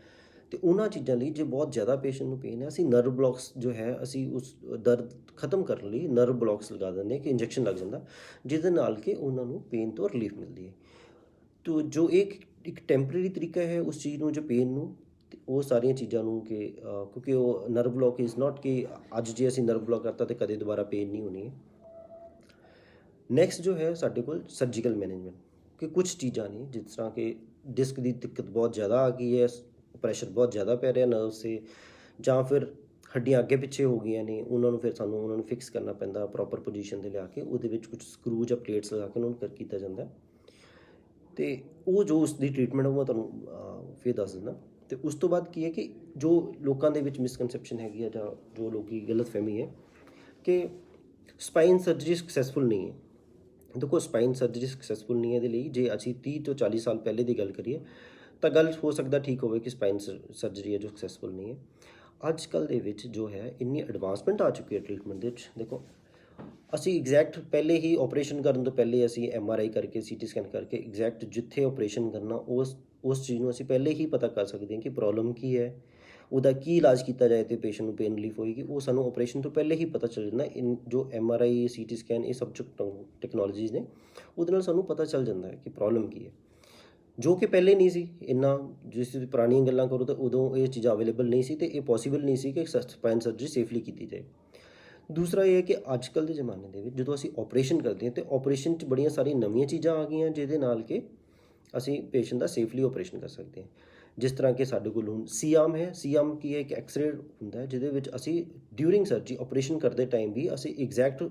ਅਤੇ ਉਹਨਾਂ ਚੀਜ਼ਾਂ ਲਈ ਜੇ ਬਹੁਤ ਜ਼ਿਆਦਾ ਪੇਸ਼ੈਂਟ ਨੂੰ ਪੇਨ ਹੈ, ਅਸੀਂ ਨਰਵ ਬਲੋਕਸ ਜੋ ਹੈ, ਅਸੀਂ ਉਸ ਦਰਦ ਖਤਮ ਕਰਨ ਲਈ ਨਰਵ ਬਲੋਕਸ ਲਗਾ ਦਿੰਦੇ ਹਾਂ, ਕਿ ਇੰਜੈਕਸ਼ਨ ਲੱਗ ਜਾਂਦਾ, ਜਿਹਦੇ ਨਾਲ ਕਿ ਉਹਨਾਂ ਨੂੰ ਪੇਨ ਤੋਂ ਰਿਲੀਫ ਮਿਲਦੀ ਹੈ। ਤੋ ਜੋ ਇੱਕ ਟੈਂਪਰੇਰੀ ਤਰੀਕਾ ਹੈ ਉਸ ਚੀਜ਼ ਨੂੰ, ਜੋ ਪੇਨ ਨੂੰ, ਉਹ ਸਾਰੀਆਂ ਚੀਜ਼ਾਂ ਨੂੰ ਕਿ ਕਿਉਂਕਿ ਉਹ ਨਰਵ ਬਲੋਕ ਇਜ਼ ਨਾਟ ਕਿ ਅੱਜ ਜੇ ਅਸੀਂ ਨਰਵ ਬਲੋਕ ਕਰਤਾ ਤਾਂ ਕਦੇ ਦੁਬਾਰਾ ਪੇਨ ਨਹੀਂ ਹੋਣੀ ਹੈ। ਨੈਕਸਟ ਜੋ ਹੈ ਸਾਡੇ ਕੋਲ ਸਰਜੀਕਲ ਮੈਨੇਜਮੈਂਟ, ਕਿ ਕੁਝ ਚੀਜ਼ਾਂ ਨੇ, ਜਿਸ ਤਰ੍ਹਾਂ ਕਿ ਡਿਸਕ ਦੀ ਦਿੱਕਤ ਬਹੁਤ ਜ਼ਿਆਦਾ ਆ ਗਈ ਹੈ, ਪ੍ਰੈਸ਼ਰ ਬਹੁਤ ਜ਼ਿਆਦਾ ਪੈ ਰਿਹਾ ਨਰਵਸ 'ਤੇ, ਜਾਂ ਫਿਰ ਹੱਡੀਆਂ ਅੱਗੇ ਪਿੱਛੇ ਹੋ ਗਈਆਂ ਨੇ, ਉਹਨਾਂ ਨੂੰ ਫਿਕਸ ਕਰਨਾ ਪੈਂਦਾ ਪ੍ਰੋਪਰ ਪੋਜੀਸ਼ਨ 'ਤੇ ਲਿਆ ਕੇ, ਉਹਦੇ ਵਿੱਚ ਕੁਝ ਸਕਰੂ ਜਾਂ ਪਲੇਟਸ ਲਗਾ ਕੇ ਉਹਨਾਂ ਨੂੰ ਕੀਤਾ ਜਾਂਦਾ। ਅਤੇ ਉਹ ਜੋ ਉਸ ਦੀ ਟਰੀਟਮੈਂਟ ਉਹ ਮੈਂ ਤੁਹਾਨੂੰ ਫਿਰ ਦੱਸ ਦਿੰਦਾ। ਤੇ ਉਸ ਤੋਂ ਬਾਅਦ ਕੀ ਹੈ ਕਿ ਜੋ ਲੋਕਾਂ ਦੇ ਵਿੱਚ ਮਿਸਕਨਸੈਪਸ਼ਨ ਹੈਗੀ ਆ ਜਾਂ ਜੋ ਲੋਕੀ ਗਲਤਫਹਿਮੀ ਹੈ ਕਿ ਸਪਾਈਨ ਸਰਜਰੀ ਸਕਸੈਸਫੁਲ ਨਹੀਂ ਹੈ। ਦੇਖੋ ਸਪਾਈਨ ਸਰਜਰੀ ਸਕਸੈਸਫੁਲ ਨਹੀਂ ਹੈ ਇਹਦੇ ਲਈ ਜੇ ਅਸੀਂ 30 ਤੋਂ 40 ਸਾਲ ਪਹਿਲੇ ਦੀ ਗੱਲ ਕਰੀਏ ਤਾਂ ਗੱਲ ਹੋ ਸਕਦਾ ਠੀਕ ਹੋਵੇ ਕਿ ਸਪਾਈਨ ਸਰਜਰੀ ਹੈ ਜੋ ਸਕਸੈਸਫੁਲ ਨਹੀਂ ਹੈ। ਅੱਜ ਕੱਲ੍ਹ ਦੇ ਵਿੱਚ ਜੋ ਹੈ ਇੰਨੀ ਐਡਵਾਂਸਮੈਂਟ ਆ ਚੁੱਕੀ ਹੈ ਟ੍ਰੀਟਮੈਂਟ ਦੇ ਵਿੱਚ। ਦੇਖੋ ਅਸੀਂ ਐਗਜ਼ੈਕਟ ਪਹਿਲੇ ਹੀ ਆਪਰੇਸ਼ਨ ਕਰਨ ਤੋਂ ਪਹਿਲੇ ਅਸੀਂ MRI ਕਰਕੇ CT ਸਕੈਨ ਕਰਕੇ ਐਗਜ਼ੈਕਟ ਜਿੱਥੇ ਆਪਰੇਸ਼ਨ ਕਰਨਾ ਉਸ ਚੀਜ਼ ਨੂੰ ਅਸੀਂ ਪਹਿਲੇ ਹੀ ਪਤਾ ਕਰ ਸਕਦੇ ਹਾਂ ਕਿ ਪ੍ਰੋਬਲਮ ਕੀ ਹੈ, ਉਹਦਾ ਕੀ ਇਲਾਜ ਕੀਤਾ ਜਾਏ ਤੇ ਪੇਸ਼ੈਂਟ ਨੂੰ ਪੇਨ ਰਿਲੀਫ ਹੋਏਗੀ। ਉਹ ਸਾਨੂੰ ਆਪਰੇਸ਼ਨ ਤੋਂ ਪਹਿਲੇ ਹੀ ਪਤਾ ਚੱਲ ਜਾਂਦਾ। ਜੋ MRI CT ਸਕੈਨ ਇਹ ਸਭ ਟੈਕਨੋਲੋਜੀਜ਼ ਨੇ ਉਹਦੇ ਨਾਲ ਸਾਨੂੰ ਪਤਾ ਚੱਲ ਜਾਂਦਾ ਹੈ ਕਿ ਪ੍ਰੋਬਲਮ ਕੀ ਹੈ, ਜੋ ਕਿ ਪਹਿਲੇ ਨਹੀਂ ਸੀ ਇੰਨਾ। ਜਿਸ ਪੁਰਾਣੀਆਂ ਗੱਲਾਂ ਕਰੋ ਤਾਂ ਉਦੋਂ ਇਹ ਚੀਜ਼ਾਂ ਅਵੇਲੇਬਲ ਨਹੀਂ ਸੀ ਤੇ ਇਹ ਪੋਸੀਬਲ ਨਹੀਂ ਸੀ ਕਿ ਸਪਾਈਨ ਸਰਜਰੀ ਸੇਫਲੀ ਕੀਤੀ ਜਾਏ। ਦੂਸਰਾ ਇਹ ਹੈ ਕਿ ਅੱਜ ਕੱਲ੍ਹ ਦੇ ਜ਼ਮਾਨੇ ਦੇ ਵਿੱਚ ਜਦੋਂ ਅਸੀਂ ਆਪਰੇਸ਼ਨ ਕਰਦੇ ਹਾਂ ਤਾਂ ਆਪਰੇਸ਼ਨ 'ਚ ਬੜੀਆਂ ਸਾਰੀਆਂ ਨਵੀਆਂ ਚੀਜ਼ਾਂ ਆ ਗਈਆਂ ਜਿਹਦੇ ਨਾਲ ਕਿ ਅਸੀਂ ਪੇਸ਼ੈਂਟ ਦਾ ਸੇਫਲੀ ਆਪਰੇਸ਼ਨ ਕਰ ਸਕਦੇ ਹਾਂ। ਜਿਸ ਤਰ੍ਹਾਂ ਕਿ ਸਾਡੇ ਕੋਲ ਹੁਣ C-ਆਰਮ ਹੈ। C-ਆਰਮ ਕੀ ਹੈ, ਇੱਕ ਐਕਸਰੇ ਹੁੰਦਾ ਹੈ ਜਿਹਦੇ ਵਿੱਚ ਅਸੀਂ ਡਿਊਰਿੰਗ ਸਰਜਰੀ ਆਪਰੇਸ਼ਨ ਕਰਦੇ ਟਾਈਮ ਵੀ ਅਸੀਂ ਐਗਜ਼ੈਕਟ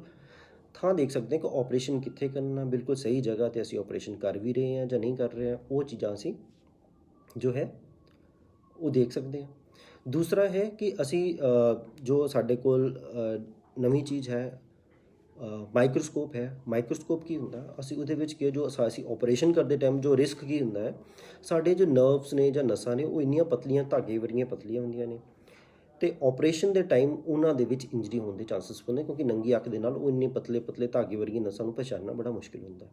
ਥਾਂ ਦੇਖ ਸਕਦੇ ਹਾਂ ਕਿ ਆਪਰੇਸ਼ਨ ਕਿੱਥੇ ਕਰਨਾ, ਬਿਲਕੁਲ ਸਹੀ ਜਗ੍ਹਾ 'ਤੇ ਅਸੀਂ ਆਪਰੇਸ਼ਨ ਕਰ ਵੀ ਰਹੇ ਹਾਂ ਜਾਂ ਨਹੀਂ ਕਰ ਰਹੇ ਹਾਂ। ਉਹ ਚੀਜ਼ਾਂ ਅਸੀਂ ਜੋ ਹੈ ਉਹ ਦੇਖ ਸਕਦੇ ਹਾਂ। ਦੂਸਰਾ ਹੈ ਕਿ ਅਸੀਂ ਜੋ ਸਾਡੇ ਕੋਲ ਨਵੀਂ ਚੀਜ਼ ਹੈ ਮਾਈਕਰੋਸਕੋਪ ਹੈ। ਮਾਈਕਰੋਸਕੋਪ ਕੀ ਹੁੰਦਾ, ਅਸੀਂ ਉਹਦੇ ਵਿੱਚ ਕੀ ਜੋ ਅਸੀਂ ਆਪਰੇਸ਼ਨ ਕਰਦੇ ਟਾਈਮ ਜੋ ਰਿਸਕ ਕੀ ਹੁੰਦਾ ਹੈ, ਸਾਡੇ ਜੋ ਨਰਵਸ ਨੇ ਜਾਂ ਨਸਾਂ ਨੇ ਉਹ ਇੰਨੀਆਂ ਪਤਲੀਆਂ ਧਾਗੇ ਵਰਗੀਆਂ ਪਤਲੀਆਂ ਹੁੰਦੀਆਂ ਨੇ ਤੇ ਆਪਰੇਸ਼ਨ ਦੇ ਟਾਈਮ ਉਹਨਾਂ ਦੇ ਵਿੱਚ ਇੰਜਰੀ ਹੋਣ ਦੇ ਚਾਂਸਸ ਹੁੰਦੇ ਕਿਉਂਕਿ ਨੰਗੀ ਅੱਖ ਦੇ ਨਾਲ ਉਹ ਇੰਨੇ ਪਤਲੇ ਪਤਲੇ ਧਾਗੇ ਵਰਗੀਆਂ ਨਸਾਂ ਨੂੰ ਪਛਾਣਨਾ ਬੜਾ ਮੁਸ਼ਕਿਲ ਹੁੰਦਾ।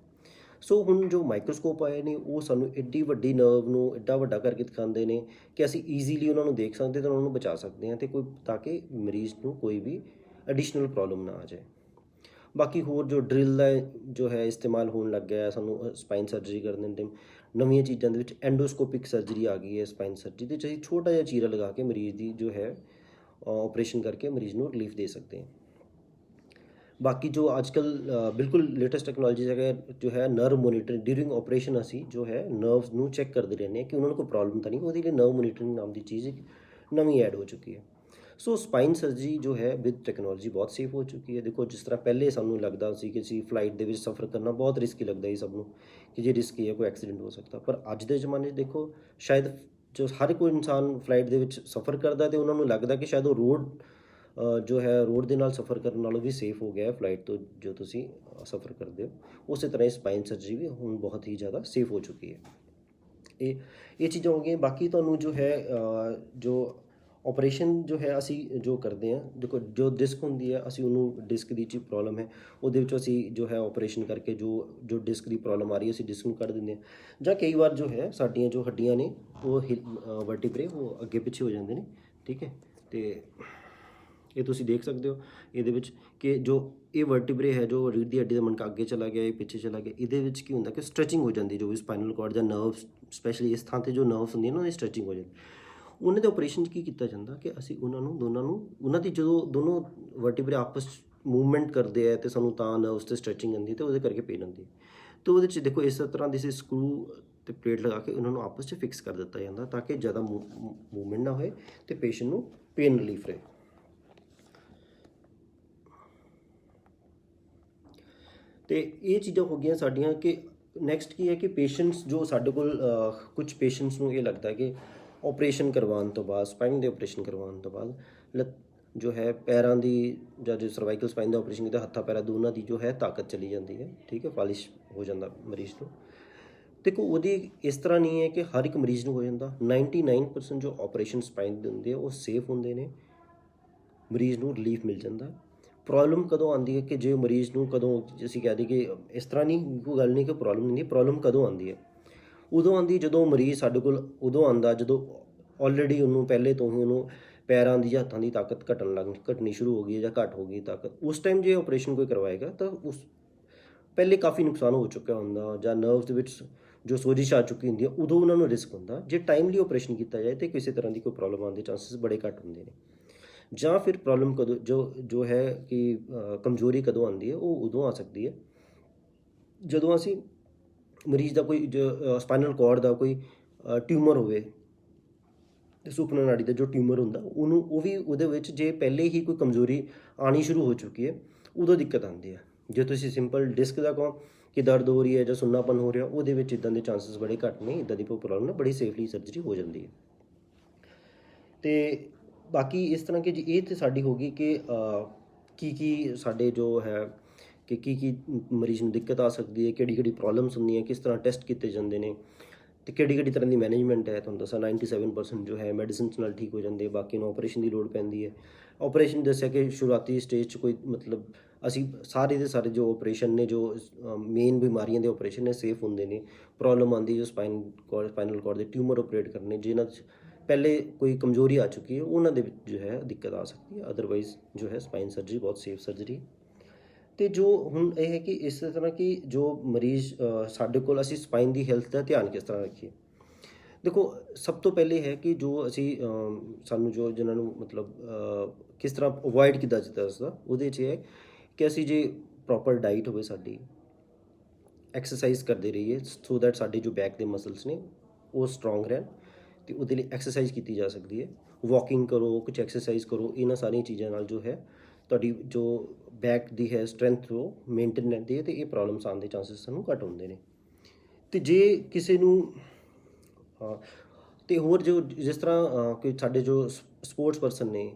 ਸੋ ਹੁਣ ਜੋ ਮਾਈਕਰੋਸਕੋਪ ਆਏ ਨੇ ਉਹ ਸਾਨੂੰ ਐਡੀ ਵੱਡੀ ਨਰਵ ਨੂੰ ਐਡਾ ਵੱਡਾ ਕਰਕੇ ਦਿਖਾਉਂਦੇ ਨੇ ਕਿ ਅਸੀਂ ਈਜ਼ੀਲੀ ਉਹਨਾਂ ਨੂੰ ਦੇਖ ਸਕਦੇ ਤੇ ਉਹਨਾਂ ਨੂੰ ਬਚਾ ਸਕਦੇ ਹਾਂ ਤੇ ਕੋਈ ਤਾਂ ਕਿ ਮਰੀਜ਼ ਨੂੰ ਕੋਈ ਵੀ ਐਡੀਸ਼ਨਲ ਪ੍ਰੋਬਲਮ ਨਾ ਆ ਜਾਏ। ਬਾਕੀ ਹੋਰ ਜੋ ਡਰਿਲ ਦਾ ਜੋ ਹੈ ਇਸਤੇਮਾਲ ਹੋਣ ਲੱਗ ਗਿਆ ਸਾਨੂੰ ਸਪਾਈਨ ਸਰਜਰੀ ਕਰਨ ਦੇ ਟਾਈਮ। ਨਵੀਆਂ ਚੀਜ਼ਾਂ ਦੇ ਵਿੱਚ ਐਂਡੋਸਕੋਪਿਕ ਸਰਜਰੀ ਆ ਗਈ ਹੈ ਸਪਾਈਨ ਸਰਜਰੀ ਦੇ ਵਿੱਚ। ਅਸੀਂ ਛੋਟਾ ਜਿਹਾ ਚੀਰਾ ਲਗਾ ਕੇ ਮਰੀਜ਼ ਦੀ ਜੋ ਹੈ ਆਪਰੇਸ਼ਨ ਕਰਕੇ ਮਰੀਜ਼ ਨੂੰ ਰਿਲੀਫ ਦੇ ਸਕਦੇ ਹਾਂ। ਬਾਕੀ ਜੋ ਅੱਜ ਕੱਲ੍ਹ ਬਿਲਕੁਲ ਲੇਟੈਸਟ ਟੈਕਨੋਲੋਜੀ ਹੈਗਾ ਜੋ ਹੈ ਨਰਵ ਮੋਨੀਟਰਿੰਗ ਡਿਊਰਿੰਗ ਆਪਰੇਸ਼ਨ ਅਸੀਂ ਜੋ ਹੈ ਨਰਵਸ ਨੂੰ ਚੈੱਕ ਕਰਦੇ ਰਹਿੰਦੇ ਹਾਂ ਕਿ ਉਹਨਾਂ ਨੂੰ ਕੋਈ ਪ੍ਰੋਬਲਮ ਤਾਂ ਨਹੀਂ। ਉਹਦੇ ਲਈ ਨਰਵ ਮੋਨੀਟਰਿੰਗ ਨਾਮ ਦੀ ਚੀਜ਼ ਨਵੀਂ ਐਡ ਹੋ ਚੁੱਕੀ ਹੈ। ਸੋ ਸਪਾਈਨ ਸਰਜਰੀ ਜੋ ਹੈ ਵਿਦ ਟੈਕਨੋਲੋਜੀ ਬਹੁਤ ਸੇਫ ਹੋ ਚੁੱਕੀ ਹੈ। ਦੇਖੋ ਜਿਸ ਤਰ੍ਹਾਂ ਪਹਿਲੇ ਸਾਨੂੰ ਲੱਗਦਾ ਸੀ ਕਿ ਅਸੀਂ ਫਲਾਈਟ ਦੇ ਵਿੱਚ ਸਫ਼ਰ ਕਰਨਾ ਬਹੁਤ ਰਿਸਕੀ ਲੱਗਦਾ ਸੀ ਸਭ ਨੂੰ ਕਿ ਜੇ ਰਿਸਕੀ ਹੈ ਕੋਈ ਐਕਸੀਡੈਂਟ ਹੋ ਸਕਦਾ, ਪਰ ਅੱਜ ਦੇ ਜ਼ਮਾਨੇ 'ਚ ਦੇਖੋ ਸ਼ਾਇਦ ਜੋ ਹਰ ਕੋਈ ਇਨਸਾਨ ਫਲਾਈਟ ਦੇ ਵਿੱਚ ਸਫ਼ਰ ਕਰਦਾ ਤੇ ਉਹਨਾਂ ਨੂੰ ਲੱਗਦਾ ਕਿ ਸ਼ਾਇਦ ਉਹ ਜੋ ਹੈ ਰੋਡ ਦੇ ਨਾਲ ਸਫ਼ਰ ਕਰਨ ਨਾਲੋਂ ਵੀ ਸੇਫ ਹੋ ਗਿਆ ਹੈ ਫਲਾਈਟ ਤੋਂ ਜੋ ਤੁਸੀਂ ਸਫ਼ਰ ਕਰਦੇ ਹੋ। ਉਸੇ ਤਰ੍ਹਾਂ ਹੀ ਸਪਾਈਨ ਸਰਜਰੀ ਵੀ ਹੁਣ ਬਹੁਤ ਹੀ ਜ਼ਿਆਦਾ ਸੇਫ ਹੋ ਚੁੱਕੀ ਹੈ। ਇਹ ਚੀਜ਼ਾਂ ਹੋ ਗਈਆਂ। ਬਾਕੀ ਤੁਹਾਨੂੰ ਜੋ ਹੈ ਜੋ ਆਪਰੇਸ਼ਨ ਜੋ ਹੈ ਅਸੀਂ ਜੋ ਕਰਦੇ ਹਾਂ, ਦੇਖੋ ਜੋ ਡਿਸਕ ਹੁੰਦੀ ਹੈ ਅਸੀਂ ਉਹਨੂੰ ਡਿਸਕ ਦੀ ਪ੍ਰੋਬਲਮ ਹੈ ਉਹਦੇ ਵਿੱਚੋਂ ਅਸੀਂ ਜੋ ਹੈ ਆਪਰੇਸ਼ਨ ਕਰਕੇ ਜੋ ਡਿਸਕ ਦੀ ਪ੍ਰੋਬਲਮ ਆ ਰਹੀ ਹੈ ਅਸੀਂ ਡਿਸਕ ਨੂੰ ਕੱਢ ਦਿੰਦੇ ਹਾਂ। ਜਾਂ ਕਈ ਵਾਰ ਜੋ ਹੈ ਸਾਡੀਆਂ ਜੋ ਹੱਡੀਆਂ ਨੇ ਉਹ ਵਰਟੀਬਰੇ ਉਹ ਅੱਗੇ ਪਿੱਛੇ ਹੋ ਜਾਂਦੇ ਨੇ, ਠੀਕ ਹੈ। ਤੇ ਇਹ ਤੁਸੀਂ ਦੇਖ ਸਕਦੇ ਹੋ ਇਹਦੇ ਵਿੱਚ ਕਿ ਜੋ ਇਹ ਵਰਟੀਬਰੇ ਹੈ ਜੋ ਰੀੜ੍ਹ ਦੀ ਹੱਡੀ ਦਾ ਮਣਕਾ ਅੱਗੇ ਚਲਾ ਗਿਆ ਇਹ ਪਿੱਛੇ ਚਲਾ ਗਿਆ। ਇਹਦੇ ਵਿੱਚ ਕੀ ਹੁੰਦਾ ਕਿ ਸਟ੍ਰੈਚਿੰਗ ਹੋ ਜਾਂਦੀ ਜੋ ਵੀ ਸਪਾਈਨਲ ਕਾਰਡ ਜਾਂ ਨਰਵਸ ਸਪੈਸ਼ਲੀ ਇਸ ਥਾਂ 'ਤੇ ਜੋ ਨਰਵਸ ਹੁੰਦੀਆਂ ਨੇ ਉਹਨਾਂ ਦੀ ਸਟ੍ਰੈਚਿੰਗ ਹੋ ਜਾਂਦੀ। ਉਹਨਾਂ ਦੇ ਆਪਰੇਸ਼ਨ 'ਚ ਕੀ ਕੀਤਾ ਜਾਂਦਾ ਕਿ ਅਸੀਂ ਦੋਨਾਂ ਨੂੰ ਉਹਨਾਂ ਦੀ ਜਦੋਂ ਦੋਨੋਂ ਵਰਟੀਬਰੇ ਆਪਸ 'ਚ ਮੂਵਮੈਂਟ ਕਰਦੇ ਆ ਅਤੇ ਸਾਨੂੰ ਤਾਂ ਨਰਵਸ 'ਤੇ ਸਟ੍ਰੈਚਿੰਗ ਹੁੰਦੀ ਅਤੇ ਉਹਦੇ ਕਰਕੇ ਪੇਨ ਹੁੰਦੀ। ਤਾਂ ਉਹਦੇ 'ਚ ਦੇਖੋ ਇਸ ਤਰ੍ਹਾਂ ਦੀ ਸਕਰੂ ਅਤੇ ਪਲੇਟ ਲਗਾ ਕੇ ਉਹਨਾਂ ਨੂੰ ਆਪਸ 'ਚ ਫਿਕਸ ਕਰ ਦਿੱਤਾ ਜਾਂਦਾ ਤਾਂ ਕਿ ਜ਼ਿਆਦਾ ਮੂਵਮੈਂਟ ਨਾ ਹੋਏ ਅਤੇ ਪੇਸ਼ੈਂਟ ਨੂੰ ਪੇਨ ਰਿਲੀਫ ਰਹੇ। ਅਤੇ ਇਹ ਚੀਜ਼ਾਂ ਹੋ ਗਈਆਂ ਸਾਡੀਆਂ ਕਿ ਨੈਕਸਟ ਕੀ ਹੈ ਕਿ ਪੇਸ਼ੈਂਟਸ ਜੋ ਸਾਡੇ ਕੋਲ ਕੁਝ ਪੇਸ਼ੈਂਟਸ ਨੂੰ ਇਹ ਲੱਗਦਾ ਕਿ ਆਪਰੇਸ਼ਨ ਕਰਵਾਉਣ ਤੋਂ ਬਾਅਦ ਸਪਾਈਨ ਦੇ ਆਪਰੇਸ਼ਨ ਕਰਵਾਉਣ ਤੋਂ ਬਾਅਦ ਜੋ ਹੈ ਪੈਰਾਂ ਦੀ ਜਾਂ ਜੋ ਸਰਵਾਈਕਲ ਸਪਾਈਨ ਦਾ ਆਪਰੇਸ਼ਨ ਕੀਤਾ ਹੱਥਾਂ ਪੈਰਾਂ ਦੋਨਾਂ ਦੀ ਜੋ ਹੈ ਤਾਕਤ ਚਲੀ ਜਾਂਦੀ ਹੈ, ਠੀਕ ਹੈ, ਫਾਲਿਸ਼ ਹੋ ਜਾਂਦਾ ਮਰੀਜ਼ ਨੂੰ। ਦੇਖੋ ਉਹਦੀ ਇਸ ਤਰ੍ਹਾਂ ਨਹੀਂ ਹੈ ਕਿ ਹਰ ਇੱਕ ਮਰੀਜ਼ ਨੂੰ ਹੋ ਜਾਂਦਾ। 99% ਜੋ ਆਪਰੇਸ਼ਨ ਸਪਾਈਨ ਦੇ ਹੁੰਦੇ ਆ ਉਹ ਸੇਫ ਹੁੰਦੇ ਨੇ, ਮਰੀਜ਼ ਨੂੰ ਰਿਲੀਫ ਮਿਲ ਜਾਂਦਾ। ਪ੍ਰੋਬਲਮ ਕਦੋਂ ਆਉਂਦੀ ਹੈ ਕਿ ਜੇ ਮਰੀਜ਼ ਨੂੰ ਕਦੋਂ ਅਸੀਂ ਕਹਿ ਦਈਏ ਕਿ ਇਸ ਤਰ੍ਹਾਂ ਨਹੀਂ ਕੋਈ ਗੱਲ ਨਹੀਂ ਕਿ ਪ੍ਰੋਬਲਮ ਨਹੀਂ, ਪ੍ਰੋਬਲਮ ਕਦੋਂ ਆਉਂਦੀ ਹੈ ਉਦੋਂ ਆਉਂਦੀ ਜਦੋਂ ਮਰੀਜ਼ ਸਾਡੇ ਕੋਲ ਉਦੋਂ ਆਉਂਦਾ ਜਦੋਂ ਆਲਰੇਡੀ ਉਹਨੂੰ ਪਹਿਲੇ ਤੋਂ ਹੀ ਉਹਨੂੰ ਪੈਰਾਂ ਦੀ ਜਾਂ ਹੱਥਾਂ ਦੀ ਤਾਕਤ ਘਟਣੀ ਸ਼ੁਰੂ ਹੋ ਗਈ ਹੈ ਜਾਂ ਘੱਟ ਹੋ ਗਈ ਤਾਕਤ। ਉਸ ਟਾਈਮ ਜੇ ਆਪਰੇਸ਼ਨ ਕੋਈ ਕਰਵਾਏਗਾ ਤਾਂ ਉਸ ਪਹਿਲੇ ਕਾਫੀ ਨੁਕਸਾਨ ਹੋ ਚੁੱਕਿਆ ਹੁੰਦਾ ਜਾਂ ਨਰਵਸ ਦੇ ਵਿੱਚ ਜੋ ਸੋਜਿਸ਼ ਆ ਚੁੱਕੀ ਹੁੰਦੀ ਹੈ ਉਦੋਂ ਉਹਨਾਂ ਨੂੰ ਰਿਸਕ ਹੁੰਦਾ। ਜੇ ਟਾਈਮਲੀ ਆਪਰੇਸ਼ਨ ਕੀਤਾ ਜਾਏ ਤਾਂ ਕਿਸੇ ਤਰ੍ਹਾਂ ਦੀ ਕੋਈ ਪ੍ਰੋਬਲਮ ਆਉਣ ਦੇ ਚਾਂਸਿਸ ਬੜੇ ਘੱਟ ਹੁੰਦੇ ਨੇ। ਜਾਂ ਫਿਰ ਪ੍ਰੋਬਲਮ ਕਦੋਂ ਜੋ ਹੈ ਕਿ ਕਮਜ਼ੋਰੀ ਕਦੋਂ ਆਉਂਦੀ ਹੈ ਉਹ ਉਦੋਂ ਆ ਸਕਦੀ ਹੈ ਜਦੋਂ ਅਸੀਂ ਮਰੀਜ਼ ਦਾ ਕੋਈ ਸਪਾਈਨਲ ਕਾਰਡ ਦਾ ਕੋਈ ਟਿਊਮਰ ਹੋਵੇ, ਸੁਪਨਾ ਨਾੜੀ ਦਾ ਜੋ ਟਿਊਮਰ ਹੁੰਦਾ ਉਹ ਵੀ ਉਹਦੇ ਵਿੱਚ ਜੇ ਪਹਿਲੇ ਹੀ ਕੋਈ ਕਮਜ਼ੋਰੀ ਆਉਣੀ ਸ਼ੁਰੂ ਹੋ ਚੁੱਕੀ ਹੈ ਉਦੋਂ ਦਿੱਕਤ ਆਉਂਦੀ ਹੈ। ਜੇ ਤੁਸੀਂ ਸਿੰਪਲ ਡਿਸਕ ਦਾ ਕਹੋ ਕਿ ਦਰਦ ਹੋ ਰਹੀ ਹੈ ਜਾਂ ਸੁੰਨਾਪਨ ਹੋ ਰਿਹਾ ਉਹਦੇ ਵਿੱਚ ਇੱਦਾਂ ਦੇ ਚਾਂਸਿਸ ਬੜੇ ਘੱਟ ਨੇ, ਇੱਦਾਂ ਦੀ ਕੋਈ ਪ੍ਰੋਬਲਮ ਨਾ ਬੜੀ ਸੇਫਲੀ ਸਰਜਰੀ ਹੋ ਜਾਂਦੀ ਹੈ। ਤੇ ਬਾਕੀ ਇਸ ਤਰ੍ਹਾਂ ਕਿ ਜੀ ਇਹ ਤੇ ਸਾਡੀ ਹੋ ਗਈ ਕਿ ਕੀ ਸਾਡੇ ਜੋ ਹੈ ਕਿ ਕੀ ਮਰੀਜ਼ ਨੂੰ ਦਿੱਕਤ ਆ ਸਕਦੀ ਹੈ, ਕਿਹੜੀ ਪ੍ਰੋਬਲਮਸ ਹੁੰਦੀਆਂ, ਕਿਸ ਤਰ੍ਹਾਂ ਟੈਸਟ ਕੀਤੇ ਜਾਂਦੇ ਨੇ, ਤੇ ਕਿਹੜੀ ਤਰ੍ਹਾਂ ਦੀ ਮੈਨੇਜਮੈਂਟ ਹੈ। ਤੁਹਾਨੂੰ ਦੱਸਾਂ 97% ਜੋ ਹੈ ਮੈਡੀਸਿਨਸ ਨਾਲ ਠੀਕ ਹੋ ਜਾਂਦੇ, ਬਾਕੀ ਨੂੰ ਆਪਰੇਸ਼ਨ ਦੀ ਲੋੜ ਪੈਂਦੀ ਹੈ। ਆਪਰੇਸ਼ਨ ਦੱਸਿਆ ਕਿ ਸ਼ੁਰੂਆਤੀ ਸਟੇਜ 'ਚ ਕੋਈ ਮਤਲਬ ਅਸੀਂ ਸਾਰੇ ਦੇ ਸਾਰੇ ਜੋ ਆਪਰੇਸ਼ਨ ਨੇ, ਜੋ ਮੇਨ ਬਿਮਾਰੀਆਂ ਦੇ ਆਪਰੇਸ਼ਨ ਨੇ, ਸੇਫ ਹੁੰਦੇ ਨੇ। ਪ੍ਰੋਬਲਮ ਆਉਂਦੀ ਜੋ ਸਪਾਈਨਲ ਕਾਰਡ ਦੇ ਟਿਊਮਰ ਆਪਰੇਟ ਕਰਨੇ, ਜਿਨ੍ਹਾਂ 'ਚ ਪਹਿਲੇ ਕੋਈ ਕਮਜ਼ੋਰੀ ਆ ਚੁੱਕੀ ਹੈ, ਉਹਨਾਂ ਦੇ ਵਿੱਚ ਜੋ ਹੈ ਦਿੱਕਤ ਆ ਸਕਦੀ ਹੈ। ਅਦਰਵਾਈਜ਼ ਜੋ ਹੈ ਸਪਾਈਨ ਸਰਜਰੀ ਬਹੁਤ ਸੇਫ ਸਰਜਰੀ। ਤੇ ਜੋ ਹੁਣ ਇਹ ਹੈ ਕਿ ਇਸ ਤਰ੍ਹਾਂ ਕਿ ਜੋ ਮਰੀਜ਼ ਸਾਡੇ ਕੋਲ, ਅਸੀਂ ਸਪਾਈਨ ਦੀ ਹੈਲਥ ਦਾ ਧਿਆਨ ਕਿਸ ਤਰ੍ਹਾਂ ਰੱਖੀਏ। ਦੇਖੋ, ਸਭ ਤੋਂ ਪਹਿਲੇ ਹੈ ਕਿ ਜੋ ਅਸੀਂ ਸਾਨੂੰ ਜੋ ਜਿਨ੍ਹਾਂ ਨੂੰ ਮਤਲਬ ਕਿਸ ਤਰ੍ਹਾਂ ਅਵੋਇਡ ਕੀਤਾ ਜਾਂਦਾ ਉਸਦਾ, ਉਹਦੇ 'ਚ ਹੈ ਕਿ ਅਸੀਂ ਜੇ ਪ੍ਰੋਪਰ ਡਾਈਟ ਹੋਵੇ ਸਾਡੀ, ਐਕਸਰਸਾਈਜ਼ ਕਰਦੇ ਰਹੀਏ ਸੋ ਦੈਟ ਸਾਡੇ ਜੋ ਬੈਕ ਦੇ ਮਸਲਸ ਨੇ ਉਹ ਸਟਰੋਂਗ ਰਹਿਣ। ਅਤੇ ਉਹਦੇ ਲਈ ਐਕਸਰਸਾਈਜ਼ ਕੀਤੀ ਜਾ ਸਕਦੀ ਹੈ। ਵਾਕਿੰਗ ਕਰੋ, ਕੁਛ ਐਕਸਰਸਾਈਜ਼ ਕਰੋ, ਇਹਨਾਂ ਸਾਰੀਆਂ ਚੀਜ਼ਾਂ ਨਾਲ ਜੋ ਹੈ ਤੁਹਾਡੀ ਜੋ ਬੈਕ ਦੀ ਹੈ ਸਟਰੈਂਥ ਉਹ ਮੇਨਟੇਨ ਰਹਿੰਦੀ ਹੈ, ਅਤੇ ਇਹ ਪ੍ਰੋਬਲਮਸ ਆਉਣ ਦੇ ਚਾਂਸਿਸ ਸਾਨੂੰ ਘੱਟ ਹੁੰਦੇ ਨੇ। ਅਤੇ ਜੇ ਕਿਸੇ ਨੂੰ ਅਤੇ ਹੋਰ ਜੋ ਜਿਸ ਤਰ੍ਹਾਂ ਕਿ ਸਾਡੇ ਜੋ ਸਪੋਰਟਸ ਪਰਸਨ ਨੇ,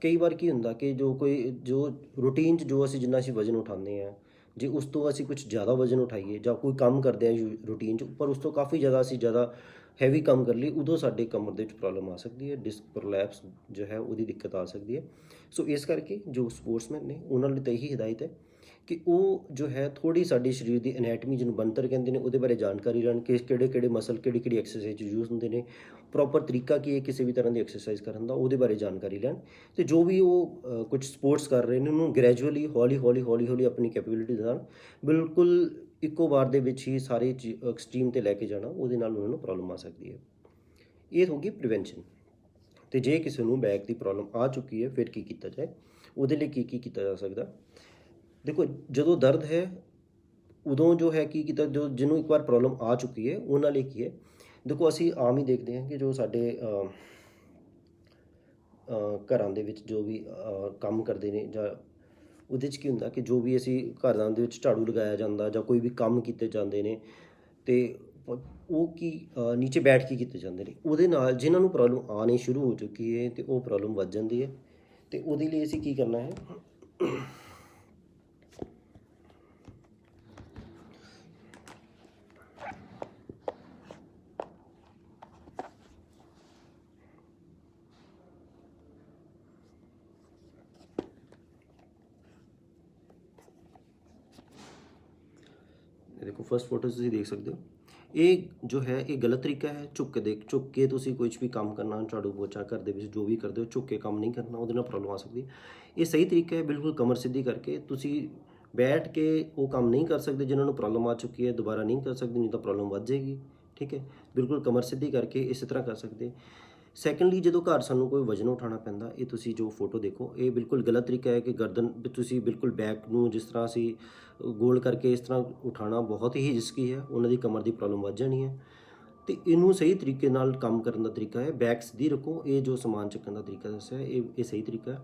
ਕਈ ਵਾਰ ਕੀ ਹੁੰਦਾ ਕਿ ਜੋ ਰੂਟੀਨ 'ਚ ਜੋ ਜਿੰਨਾ ਅਸੀਂ ਵਜ਼ਨ ਉਠਾਉਂਦੇ ਹਾਂ, ਜੇ ਉਸ ਤੋਂ ਅਸੀਂ ਕੁਛ ਜ਼ਿਆਦਾ ਵਜ਼ਨ ਉਠਾਈਏ ਜਾਂ ਕੋਈ ਕੰਮ ਕਰਦੇ ਹਾਂ ਰੂਟੀਨ 'ਚ, ਪਰ ਉਸ ਤੋਂ ਕਾਫੀ ਜ਼ਿਆਦਾ ਹੈਵੀ ਕੰਮ ਕਰ ਲਈ, ਉਦੋਂ ਸਾਡੇ ਕਮਰ ਦੇ ਵਿੱਚ ਪ੍ਰੋਬਲਮ ਆ ਸਕਦੀ ਹੈ, ਡਿਸਕ ਪ੍ਰੋਲੈਪਸ ਜੋ ਹੈ ਉਹਦੀ ਦਿੱਕਤ ਆ ਸਕਦੀ ਹੈ। ਸੋ ਇਸ ਕਰਕੇ ਜੋ ਸਪੋਰਟਸਮੈਨ ਨੇ ਉਹਨਾਂ ਲਈ ਤਾਂ ਇਹੀ ਹਦਾਇਤ ਹੈ ਕਿ ਉਹ ਜੋ ਹੈ ਥੋੜ੍ਹੀ ਸਾਡੀ ਸਰੀਰ ਦੀ ਅਨੈਟਮੀ ਜਿਹਨੂੰ ਬਣਤਰ ਕਹਿੰਦੇ ਨੇ, ਉਹਦੇ ਬਾਰੇ ਜਾਣਕਾਰੀ ਲੈਣ ਕਿ ਕਿਹੜੇ ਮਸਲ ਕਿਹੜੀ ਐਕਸਰਸਾਈਜ਼ ਯੂਜ਼ ਹੁੰਦੇ ਨੇ, ਪ੍ਰੋਪਰ ਤਰੀਕਾ ਕੀ ਹੈ ਕਿਸੇ ਵੀ ਤਰ੍ਹਾਂ ਦੀ ਐਕਸਰਸਾਈਜ਼ ਕਰਨ ਦਾ, ਉਹਦੇ ਬਾਰੇ ਜਾਣਕਾਰੀ ਲੈਣ। ਅਤੇ ਜੋ ਵੀ ਉਹ ਕੁਝ ਸਪੋਰਟਸ ਕਰ ਰਹੇ ਨੇ, ਉਹਨੂੰ ਗ੍ਰੈਜੂਅਲੀ ਹੌਲੀ ਆਪਣੀ ਕੈਪੇਬਿਲਿਟੀ ਦੇ ਨਾਲ ਬਿਲਕੁਲ ਇੱਕੋ ਵਾਰ ਦੇ ਵਿੱਚ ਹੀ ਸਾਰੇ ਐਕਸਟ੍ਰੀਮ 'ਤੇ ਲੈ ਕੇ ਜਾਣਾ, ਉਹਦੇ ਨਾਲ ਉਹਨਾਂ ਨੂੰ ਪ੍ਰੋਬਲਮ ਆ ਸਕਦੀ ਹੈ। ਇਹ ਹੋ ਗਈ ਪ੍ਰੀਵੈਂਸ਼ਨ। ਅਤੇ ਜੇ ਕਿਸੇ ਨੂੰ ਬੈਕ ਦੀ ਪ੍ਰੋਬਲਮ ਆ ਚੁੱਕੀ ਹੈ, ਫਿਰ ਕੀ ਕੀਤਾ ਜਾਏ, ਉਹਦੇ ਲਈ ਕੀ ਕੀਤਾ ਜਾ ਸਕਦਾ। ਦੇਖੋ, ਜਦੋਂ ਦਰਦ ਹੈ ਉਦੋਂ ਜੋ ਹੈ ਕੀ ਕੀਤਾ, ਜੋ ਜਿਹਨੂੰ ਇੱਕ ਵਾਰ ਪ੍ਰੋਬਲਮ ਆ ਚੁੱਕੀ ਹੈ ਉਹਨਾਂ ਲਈ ਕੀ ਹੈ। ਦੇਖੋ, ਅਸੀਂ ਆਮ ਹੀ ਦੇਖਦੇ ਹਾਂ ਕਿ ਜੋ ਸਾਡੇ ਘਰਾਂ ਦੇ ਵਿੱਚ ਜੋ ਵੀ ਕੰਮ ਕਰਦੇ ਨੇ, ਜਾਂ ਉਹਦੇ 'ਚ ਕੀ ਹੁੰਦਾ ਕਿ ਜੋ ਵੀ ਅਸੀਂ ਘਰਾਂ ਦੇ ਵਿੱਚ ਝਾੜੂ ਲਗਾਇਆ ਜਾਂਦਾ ਜਾਂ ਕੋਈ ਵੀ ਕੰਮ ਕੀਤੇ ਜਾਂਦੇ ਨੇ, ਅਤੇ ਉਹ ਕੀ ਨੀਚੇ ਬੈਠ ਕੇ ਕੀਤੇ ਜਾਂਦੇ ਨੇ, ਉਹਦੇ ਨਾਲ ਜਿਨ੍ਹਾਂ ਨੂੰ ਪ੍ਰੋਬਲਮ ਆਉਣੀ ਸ਼ੁਰੂ ਹੋ ਚੁੱਕੀ ਹੈ ਅਤੇ ਉਹ ਪ੍ਰੋਬਲਮ ਵੱਧ ਜਾਂਦੀ ਹੈ। ਅਤੇ ਉਹਦੇ ਲਈ ਅਸੀਂ ਕੀ ਕਰਨਾ ਹੈ, ਦੇਖੋ ਫਸਟ ਫੋਟੋ ਤੁਸੀਂ ਦੇਖ ਸਕਦੇ ਹੋ। ਇਹ ਜੋ ਹੈ ਇਹ ਗਲਤ ਤਰੀਕਾ ਹੈ। ਝੁੱਕ ਕੇ ਤੁਸੀਂ ਕੁਝ ਵੀ ਕੰਮ ਕਰਨਾ, ਝਾੜੂ ਪੋਚਾ ਘਰ ਦੇ ਵਿੱਚ ਜੋ ਵੀ ਕਰਦੇ ਹੋ, ਝੁੱਕ ਕੇ ਕੰਮ ਨਹੀਂ ਕਰਨਾ, ਉਹਦੇ ਨਾਲ ਪ੍ਰੋਬਲਮ ਆ ਸਕਦੀ ਹੈ। ਇਹ ਸਹੀ ਤਰੀਕਾ ਹੈ, ਬਿਲਕੁਲ ਕਮਰ ਸਿੱਧੀ ਕਰਕੇ। ਤੁਸੀਂ ਬੈਠ ਕੇ ਉਹ ਕੰਮ ਨਹੀਂ ਕਰ ਸਕਦੇ, ਜਿਨ੍ਹਾਂ ਨੂੰ ਪ੍ਰੋਬਲਮ ਆ ਚੁੱਕੀ ਹੈ ਦੁਬਾਰਾ ਨਹੀਂ ਕਰ ਸਕਦੇ, ਨਹੀਂ ਤਾਂ ਪ੍ਰੋਬਲਮ ਵੱਧ ਜਾਏਗੀ। ਠੀਕ ਹੈ, ਬਿਲਕੁਲ ਕਮਰ ਸਿੱਧੀ ਕਰਕੇ ਇਸੇ ਤਰ੍ਹਾਂ ਕਰ ਸਕਦੇ। ਸੈਕੰਡਲੀ, ਜਦੋਂ ਘਰ ਸਾਨੂੰ ਕੋਈ ਵਜ਼ਨ ਉਠਾਉਣਾ ਪੈਂਦਾ, ਇਹ ਤੁਸੀਂ ਜੋ ਫੋਟੋ ਦੇਖੋ, ਇਹ ਬਿਲਕੁਲ ਗਲਤ ਤਰੀਕਾ ਹੈ ਕਿ ਗਰਦਨ ਤੁਸੀਂ ਬਿਲਕੁਲ ਬੈਕ ਨੂੰ ਜਿਸ ਤਰ੍ਹਾਂ ਅਸੀਂ ਗੋਲ ਕਰਕੇ ਇਸ ਤਰ੍ਹਾਂ ਉਠਾਉਣਾ ਬਹੁਤ ਹੀ ਰਿਸਕੀ ਹੈ, ਉਹਨਾਂ ਦੀ ਕਮਰ ਦੀ ਪ੍ਰੋਬਲਮ ਵੱਧ ਜਾਣੀ ਹੈ। ਅਤੇ ਇਹਨੂੰ ਸਹੀ ਤਰੀਕੇ ਨਾਲ ਕੰਮ ਕਰਨ ਦਾ ਤਰੀਕਾ ਹੈ ਬੈਕ ਸਿੱਧੀ ਰੱਖੋ। ਇਹ ਜੋ ਸਮਾਨ ਚੱਕਣ ਦਾ ਤਰੀਕਾ ਦੱਸਿਆ, ਇਹ ਸਹੀ ਤਰੀਕਾ ਹੈ।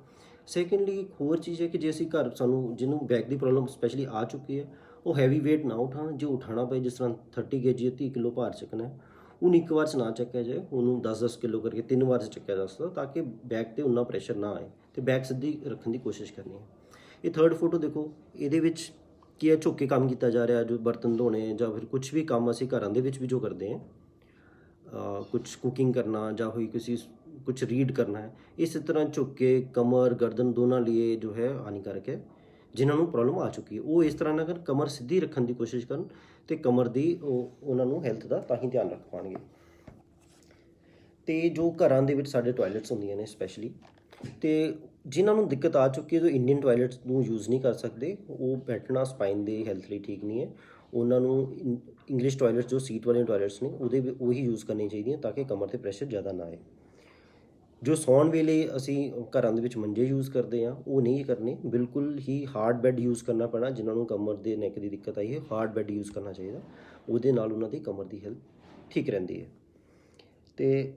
ਸੈਕੰਡਲੀ, ਇੱਕ ਹੋਰ ਚੀਜ਼ ਹੈ ਕਿ ਜੇ ਅਸੀਂ ਘਰ ਸਾਨੂੰ ਜਿਹਨੂੰ ਬੈਕ ਦੀ ਪ੍ਰੋਬਲਮ ਸਪੈਸ਼ਲੀ ਆ ਚੁੱਕੀ ਹੈ, ਉਹ ਹੈਵੀ ਵੇਟ ਨਾ ਉਠਾਉਣ। ਜੇ ਉਠਾਉਣਾ ਪਏ, ਜਿਸ ਤਰ੍ਹਾਂ 30 kg 30 ਕਿਲੋ ਭਾਰ ਚੱਕਣਾ ਹੈ, ਉਹਨੂੰ ਇੱਕ ਵਾਰ 'ਚ ਨਾ ਚੱਕਿਆ ਜਾਏ, ਉਹਨੂੰ 10-10 ਕਿਲੋ ਕਰਕੇ 3 ਵਾਰ 'ਚ ਚੱਕਿਆ ਜਾ ਸਕਦਾ, ਤਾਂ ਕਿ ਬੈਕ 'ਤੇ ਉਨਾ ਪ੍ਰੈਸ਼ਰ ਨਾ ਆਏ, ਅਤੇ ਬੈਕ ਸਿੱਧੀ ਰੱਖਣ ਦੀ ਕੋਸ਼ਿਸ਼ ਕਰਨੀ ਹੈ। ਇਹ ਥਰਡ ਫੋਟੋ ਦੇਖੋ, ਇਹਦੇ ਵਿੱਚ ਕੀ ਹੈ, ਝੁੱਕ ਕੇ ਕੰਮ ਕੀਤਾ ਜਾ ਰਿਹਾ, ਜੋ ਬਰਤਨ ਧੋਣੇ ਜਾਂ ਫਿਰ ਕੁਛ ਵੀ ਕੰਮ ਅਸੀਂ ਘਰਾਂ ਦੇ ਵਿੱਚ ਵੀ ਜੋ ਕਰਦੇ ਹਾਂ, ਕੁਛ ਕੁਕਿੰਗ ਕਰਨਾ ਜਾਂ ਹੋਈ ਕੁਛ ਰੀਡ ਕਰਨਾ ਹੈ, ਇਸੇ ਤਰ੍ਹਾਂ ਝੁੱਕ ਕੇ ਕਮਰ ਗਰਦਨ ਦੋਨਾਂ ਲਈ ਜੋ ਹੈ ਹਾਨੀਕਾਰਕ ਹੈ। ਜਿਨ੍ਹਾਂ ਨੂੰ ਪ੍ਰੋਬਲਮ ਆ ਚੁੱਕੀ ਹੈ ਉਹ ਇਸ ਤਰ੍ਹਾਂ ਨਾਲ ਕਰਨ, ਕਮਰ ਸਿੱਧੀ ਰੱਖਣ ਦੀ ਕੋਸ਼ਿਸ਼ ਕਰਨ, ਅਤੇ ਕਮਰ ਦੀ ਉਹਨਾਂ ਨੂੰ ਹੈਲਥ ਦਾ ਤਾਂ ਹੀ ਧਿਆਨ ਰੱਖ ਪਾਉਣਗੇ। ਅਤੇ ਜੋ ਘਰਾਂ ਦੇ ਵਿੱਚ ਸਾਡੇ ਟੋਇਲਟਸ ਹੁੰਦੀਆਂ ਨੇ ਸਪੈਸ਼ਲੀ, ਅਤੇ ਜਿਨ੍ਹਾਂ ਨੂੰ ਦਿੱਕਤ ਆ ਚੁੱਕੀ ਹੈ, ਜੋ ਇੰਡੀਅਨ ਟੋਇਲਟਸ ਨੂੰ ਯੂਜ਼ ਨਹੀਂ ਕਰ ਸਕਦੇ, ਉਹ ਬੈਠਣਾ ਸਪਾਈਨ ਦੇ ਹੈਲਥ ਲਈ ਠੀਕ ਨਹੀਂ ਹੈ। ਉਹਨਾਂ ਨੂੰ ਇੰਗਲਿਸ਼ ਟੋਇਲਟਸ ਜੋ ਸੀਟ ਵਾਲੀਆਂ ਟੋਇਲਟਸ ਨੇ ਉਹੀ ਯੂਜ਼ ਕਰਨੀਆਂ ਚਾਹੀਦੀਆਂ, ਤਾਂ ਕਿ ਕਮਰ 'ਤੇ ਪ੍ਰੈਸ਼ਰ ਜ਼ਿਆਦਾ ਨਾ ਆਏ। ਜੋ ਸੌਣ ਵੇਲੇ ਅਸੀਂ ਘਰਾਂ ਦੇ ਵਿੱਚ ਮੰਜੇ ਯੂਜ਼ ਕਰਦੇ ਹਾਂ, ਉਹ ਨਹੀਂ ਕਰਨੇ, ਬਿਲਕੁਲ ਹੀ ਹਾਰਡ ਬੈੱਡ ਯੂਜ਼ ਕਰਨਾ ਪੈਣਾ। ਜਿਨ੍ਹਾਂ ਨੂੰ ਕਮਰ ਦੇ ਨੈਕ ਦੀ ਦਿੱਕਤ ਆਈ ਹੈ, ਹਾਰਡ ਬੈੱਡ ਯੂਜ਼ ਕਰਨਾ ਚਾਹੀਦਾ, ਉਹਦੇ ਨਾਲ ਉਹਨਾਂ ਦੀ ਕਮਰ ਦੀ ਹੈਲਥ ਠੀਕ ਰਹਿੰਦੀ ਹੈ। ਅਤੇ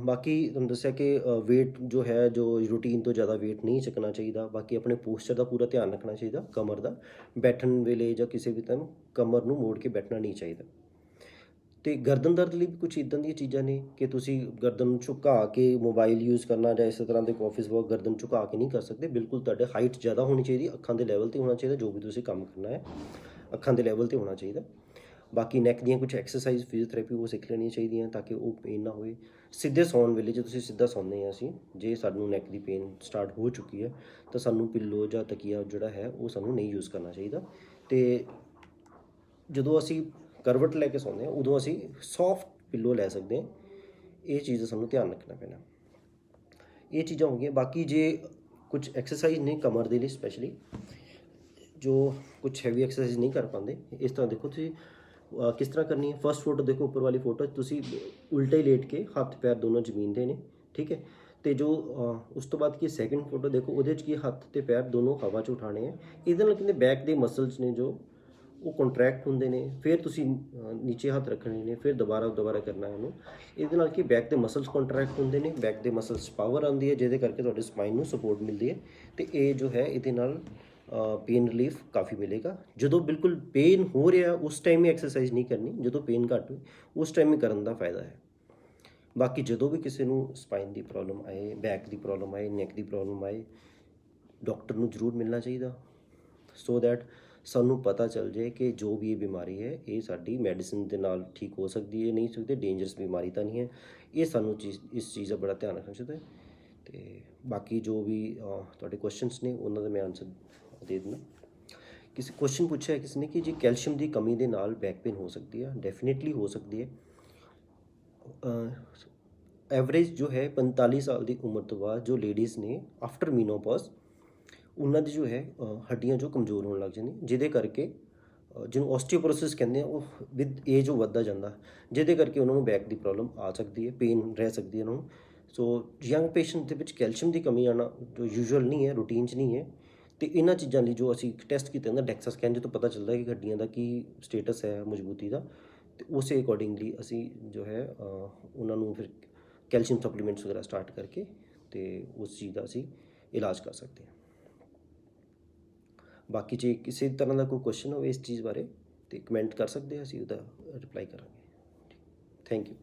ਬਾਕੀ ਤੁਹਾਨੂੰ ਦੱਸਿਆ ਕਿ ਵੇਟ ਜੋ ਹੈ, ਜੋ ਰੂਟੀਨ ਤੋਂ ਜ਼ਿਆਦਾ ਵੇਟ ਨਹੀਂ ਚੱਕਣਾ ਚਾਹੀਦਾ। ਬਾਕੀ ਆਪਣੇ ਪੋਸਚਰ ਦਾ ਪੂਰਾ ਧਿਆਨ ਰੱਖਣਾ ਚਾਹੀਦਾ, ਕਮਰ ਦਾ। ਬੈਠਣ ਵੇਲੇ ਜਾਂ ਕਿਸੇ ਵੀ ਤਰ੍ਹਾਂ ਕਮਰ ਨੂੰ ਮੋੜ ਕੇ ਬੈਠਣਾ ਨਹੀਂ ਚਾਹੀਦਾ। ਤੇ ਗਰਦਨ ਦਰਦ ਲਈ ਵੀ ਕੁਝ ਇੱਦਾਂ ਦੀਆਂ ਚੀਜ਼ਾਂ ਨੇ ਕਿ ਤੁਸੀਂ ਗਰਦਨ ਨੂੰ ਝੁਕਾ ਕੇ ਮੋਬਾਈਲ ਯੂਜ਼ ਕਰਨਾ ਜਾਂ ਇਸੇ ਤਰ੍ਹਾਂ ਦੇ ਆਫਿਸ ਵਰਕ ਗਰਦਨ ਝੁਕਾ ਕੇ ਨਹੀਂ ਕਰ ਸਕਦੇ। ਬਿਲਕੁਲ ਤੁਹਾਡੇ ਹਾਈਟ ਜ਼ਿਆਦਾ ਹੋਣੀ ਚਾਹੀਦੀ, ਅੱਖਾਂ ਦੇ ਲੈਵਲ ਤੇ ਹੋਣਾ ਚਾਹੀਦਾ, ਜੋ ਵੀ ਤੁਸੀਂ ਕੰਮ ਕਰਨਾ ਹੈ ਅੱਖਾਂ ਦੇ ਲੈਵਲ ਤੇ ਹੋਣਾ ਚਾਹੀਦਾ। ਬਾਕੀ ਨੈਕ ਦੀਆਂ ਕੁਝ ਐਕਸਰਸਾਈਜ਼ ਫਿਜ਼ੀਓਥੈਰੇਪੀ ਉਹ ਸਿੱਖ ਲੈਣੀਆਂ ਚਾਹੀਦੀਆਂ ਤਾਂ ਕਿ ਉਹ ਪੇਨ ਨਾ ਹੋਵੇ। ਸਿੱਧੇ ਸੌਣ ਵੇਲੇ ਜੇ ਤੁਸੀਂ ਸਿੱਧਾ ਸੌਂਦੇ ਹਾਂ ਅਸੀਂ, ਜੇ ਸਾਨੂੰ ਨੈਕ ਦੀ ਪੇਨ ਸਟਾਰਟ ਹੋ ਚੁੱਕੀ ਹੈ ਤਾਂ ਸਾਨੂੰ ਪਿੱਲੋ ਜਾਂ ਤਕੀਆ ਜਿਹੜਾ ਹੈ ਉਹ ਸਾਨੂੰ ਨਹੀਂ ਯੂਜ਼ ਕਰਨਾ ਚਾਹੀਦਾ। ਤੇ ਜਦੋਂ ਅਸੀਂ ਕਰਵਟ ਲੈ ਕੇ ਸੌਂਦੇ ਹਾਂ ਉਦੋਂ ਅਸੀਂ ਸੌਫਟ ਪਿੱਲੋ ਲੈ ਸਕਦੇ ਹਾਂ। ਇਹ ਚੀਜ਼ ਦਾ ਸਾਨੂੰ ਧਿਆਨ ਰੱਖਣਾ ਪੈਣਾ। ਇਹ ਚੀਜ਼ਾਂ ਹੋ ਗਈਆਂ। ਬਾਕੀ ਜੇ ਕੁਝ ਐਕਸਰਸਾਈਜ਼ ਨੇ ਕਮਰ ਦੇ ਲਈ ਸਪੈਸ਼ਲੀ, ਜੋ ਕੁਝ ਹੈਵੀ ਐਕਸਰਸਾਈਜ਼ ਨਹੀਂ ਕਰ ਪਾਉਂਦੇ, ਇਸ ਤਰ੍ਹਾਂ ਦੇਖੋ ਤੁਸੀਂ ਕਿਸ ਤਰ੍ਹਾਂ ਕਰਨੀ ਹੈ। ਫਸਟ ਫੋਟੋ ਦੇਖੋ, ਉੱਪਰ ਵਾਲੀ ਫੋਟੋ ਤੁਸੀਂ ਉਲਟੇ ਲੇਟ ਕੇ ਹੱਥ ਪੈਰ ਦੋਨੋਂ ਜ਼ਮੀਨ ਦੇ ਨੇ, ਠੀਕ ਹੈ। ਤੇ ਜੋ ਉਸ ਤੋਂ ਬਾਅਦ ਕੀ ਸੈਕਿੰਡ ਫੋਟੋ ਦੇਖੋ, ਉਹਦੇ 'ਚ ਕੀ ਹੱਥ ਤੇ ਪੈਰ ਦੋਨੋਂ ਹਵਾ 'ਚ ਉਠਾਣੇ ਹੈ। ਇਹਦੇ ਨਾਲ ਕਹਿੰਦੇ ਬੈਕ ਦੇ ਮਸਲਸ ਨੇ ਜੋ ਉਹ ਕੰਟਰੈਕਟ ਹੁੰਦੇ ਨੇ। ਫਿਰ ਤੁਸੀਂ ਨੀਚੇ ਹੱਥ ਰੱਖਣੇ ਨੇ, ਫਿਰ ਦੁਬਾਰਾ ਕਰਨਾ ਇਹਨੂੰ। ਇਹਦੇ ਨਾਲ ਕੀ ਬੈਕ ਦੇ ਮਸਲਸ ਕੰਟਰੈਕਟ ਹੁੰਦੇ ਨੇ, ਬੈਕ ਦੇ ਮਸਲਸ ਪਾਵਰ ਆਉਂਦੀ ਹੈ, ਜਿਹਦੇ ਕਰਕੇ ਤੁਹਾਡੇ ਸਪਾਈਨ ਨੂੰ ਸਪੋਰਟ ਮਿਲਦੀ ਹੈ। ਤੇ ਇਹ ਜੋ ਹੈ ਇਹਦੇ ਨਾਲ ਪੇਨ ਰਿਲੀਫ ਕਾਫੀ ਮਿਲੇਗਾ। ਜਦੋਂ ਬਿਲਕੁਲ ਪੇਨ ਹੋ ਰਿਹਾ ਉਸ ਟਾਈਮ ਹੀ ਐਕਸਰਸਾਈਜ਼ ਨਹੀਂ ਕਰਨੀ, ਜਦੋਂ ਪੇਨ ਘੱਟ ਹੋਏ ਉਸ ਟਾਈਮ ਹੀ ਕਰਨ ਦਾ ਫਾਇਦਾ ਹੈ। ਬਾਕੀ ਜਦੋਂ ਵੀ ਕਿਸੇ ਨੂੰ ਸਪਾਈਨ ਦੀ ਪ੍ਰੋਬਲਮ ਆਏ, ਬੈਕ ਦੀ ਪ੍ਰੋਬਲਮ ਆਏ, ਨੈਕ ਦੀ ਪ੍ਰੋਬਲਮ ਆਏ, ਡਾਕਟਰ ਨੂੰ ਜ਼ਰੂਰ ਮਿਲਣਾ ਚਾਹੀਦਾ, ਸੋ ਦੈਟ ਸਾਨੂੰ ਪਤਾ ਚੱਲ ਜਾਏ ਕਿ ਜੋ ਵੀ ਇਹ ਬਿਮਾਰੀ ਹੈ ਇਹ ਸਾਡੀ ਮੈਡੀਸਿਨ ਦੇ ਨਾਲ ਠੀਕ ਹੋ ਸਕਦੀ ਹੈ, ਨਹੀਂ ਸਕਦੀ, ਡੇਂਜਰਸ ਬਿਮਾਰੀ ਤਾਂ ਨਹੀਂ ਹੈ। ਇਹ ਸਾਨੂੰ ਇਸ ਚੀਜ਼ ਦਾ ਬੜਾ ਧਿਆਨ ਰੱਖਣਾ ਚਾਹੀਦਾ ਹੈ। ਤੇ ਬਾਕੀ ਜੋ ਵੀ ਤੁਹਾਡੇ ਕੁਐਸਚਨਸ ਨੇ ਉਹਨਾਂ ਦਾ ਮੈਂ ਆਨਸਰ ਦੇ ਦਿੰਦਾ। ਕਿਸੇ ਕੁਐਸਚਨ ਪੁੱਛਿਆ ਕਿਸੇ ਨੇ ਕਿ ਜੀ ਕੈਲਸ਼ੀਅਮ ਦੀ ਕਮੀ ਦੇ ਨਾਲ ਬੈਕ ਪੇਨ ਹੋ ਸਕਦੀ ਹੈ। ਡੈਫੀਨੇਟਲੀ ਹੋ ਸਕਦੀ ਹੈ। ਐਵਰੇਜ ਜੋ ਹੈ 45 ਸਾਲ ਦੀ ਉਮਰ ਤੋਂ ਬਾਅਦ ਜੋ ਲੇਡੀਜ਼ ਨੇ ਆਫਟਰ ਮੀਨੋਪੌਜ਼, ਉਹਨਾਂ ਦੀ ਜੋ ਹੈ ਹੱਡੀਆਂ ਜੋ ਕਮਜ਼ੋਰ ਹੋਣ ਲੱਗ ਜਾਂਦੀਆਂ, ਜਿਹਦੇ ਕਰਕੇ ਜਿਹਨੂੰ ਆਸਟੀਓਪੋਰੋਸਿਸ ਕਹਿੰਦੇ ਆ, ਉਹ ਵਿਦ ਏਜ ਉਹ ਵੱਧਦਾ ਜਾਂਦਾ, ਜਿਹਦੇ ਕਰਕੇ ਉਹਨਾਂ ਨੂੰ ਬੈਕ ਦੀ ਪ੍ਰੋਬਲਮ ਆ ਸਕਦੀ ਹੈ, ਪੇਨ ਰਹਿ ਸਕਦੀ ਹੈ ਉਹਨਾਂ ਨੂੰ। ਸੋ ਯੰਗ ਪੇਸ਼ੈਂਟ ਦੇ ਵਿੱਚ ਕੈਲਸ਼ੀਅਮ ਦੀ ਕਮੀ ਆਉਣਾ ਜੋ ਯੂਜੂਅਲ ਨਹੀਂ ਹੈ, ਰੂਟੀਨ 'ਚ ਨਹੀਂ ਹੈ। ਤੇ ਇਹਨਾਂ ਚੀਜ਼ਾਂ ਲਈ ਜੋ ਅਸੀਂ ਟੈਸਟ ਕੀਤਾ ਜਾਂਦਾ ਡੈਕਸਾ ਸਕੈਨ, ਤੋਂ ਪਤਾ ਚੱਲਦਾ ਕਿ ਹੱਡੀਆਂ ਦਾ ਕੀ ਸਟੇਟਸ ਹੈ ਮਜ਼ਬੂਤੀ ਦਾ, ਤੇ ਉਸੇ ਅਕੋਰਡਿੰਗਲੀ ਅਸੀਂ ਜੋ ਹੈ ਉਹਨਾਂ ਨੂੰ ਫਿਰ ਕੈਲਸ਼ੀਅਮ ਸਪਲੀਮੈਂਟਸ ਵਗੈਰਾ ਸਟਾਰਟ ਕਰਕੇ ਤੇ ਉਸ ਚੀਜ਼ ਦਾ ਅਸੀਂ ਇਲਾਜ ਕਰ ਸਕਦੇ ਹਾਂ। ਬਾਕੀ ਜੇ ਕਿਸੇ ਤਰ੍ਹਾਂ ਦਾ ਕੋਈ ਕੁਐਸਚਨ ਹੋਵੇ ਇਸ ਚੀਜ਼ ਬਾਰੇ ਤੇ ਕਮੈਂਟ ਕਰ ਸਕਦੇ ਹਾਂ, ਅਸੀਂ ਉਹਦਾ ਰਿਪਲਾਈ ਕਰਾਂਗੇ। Thank you.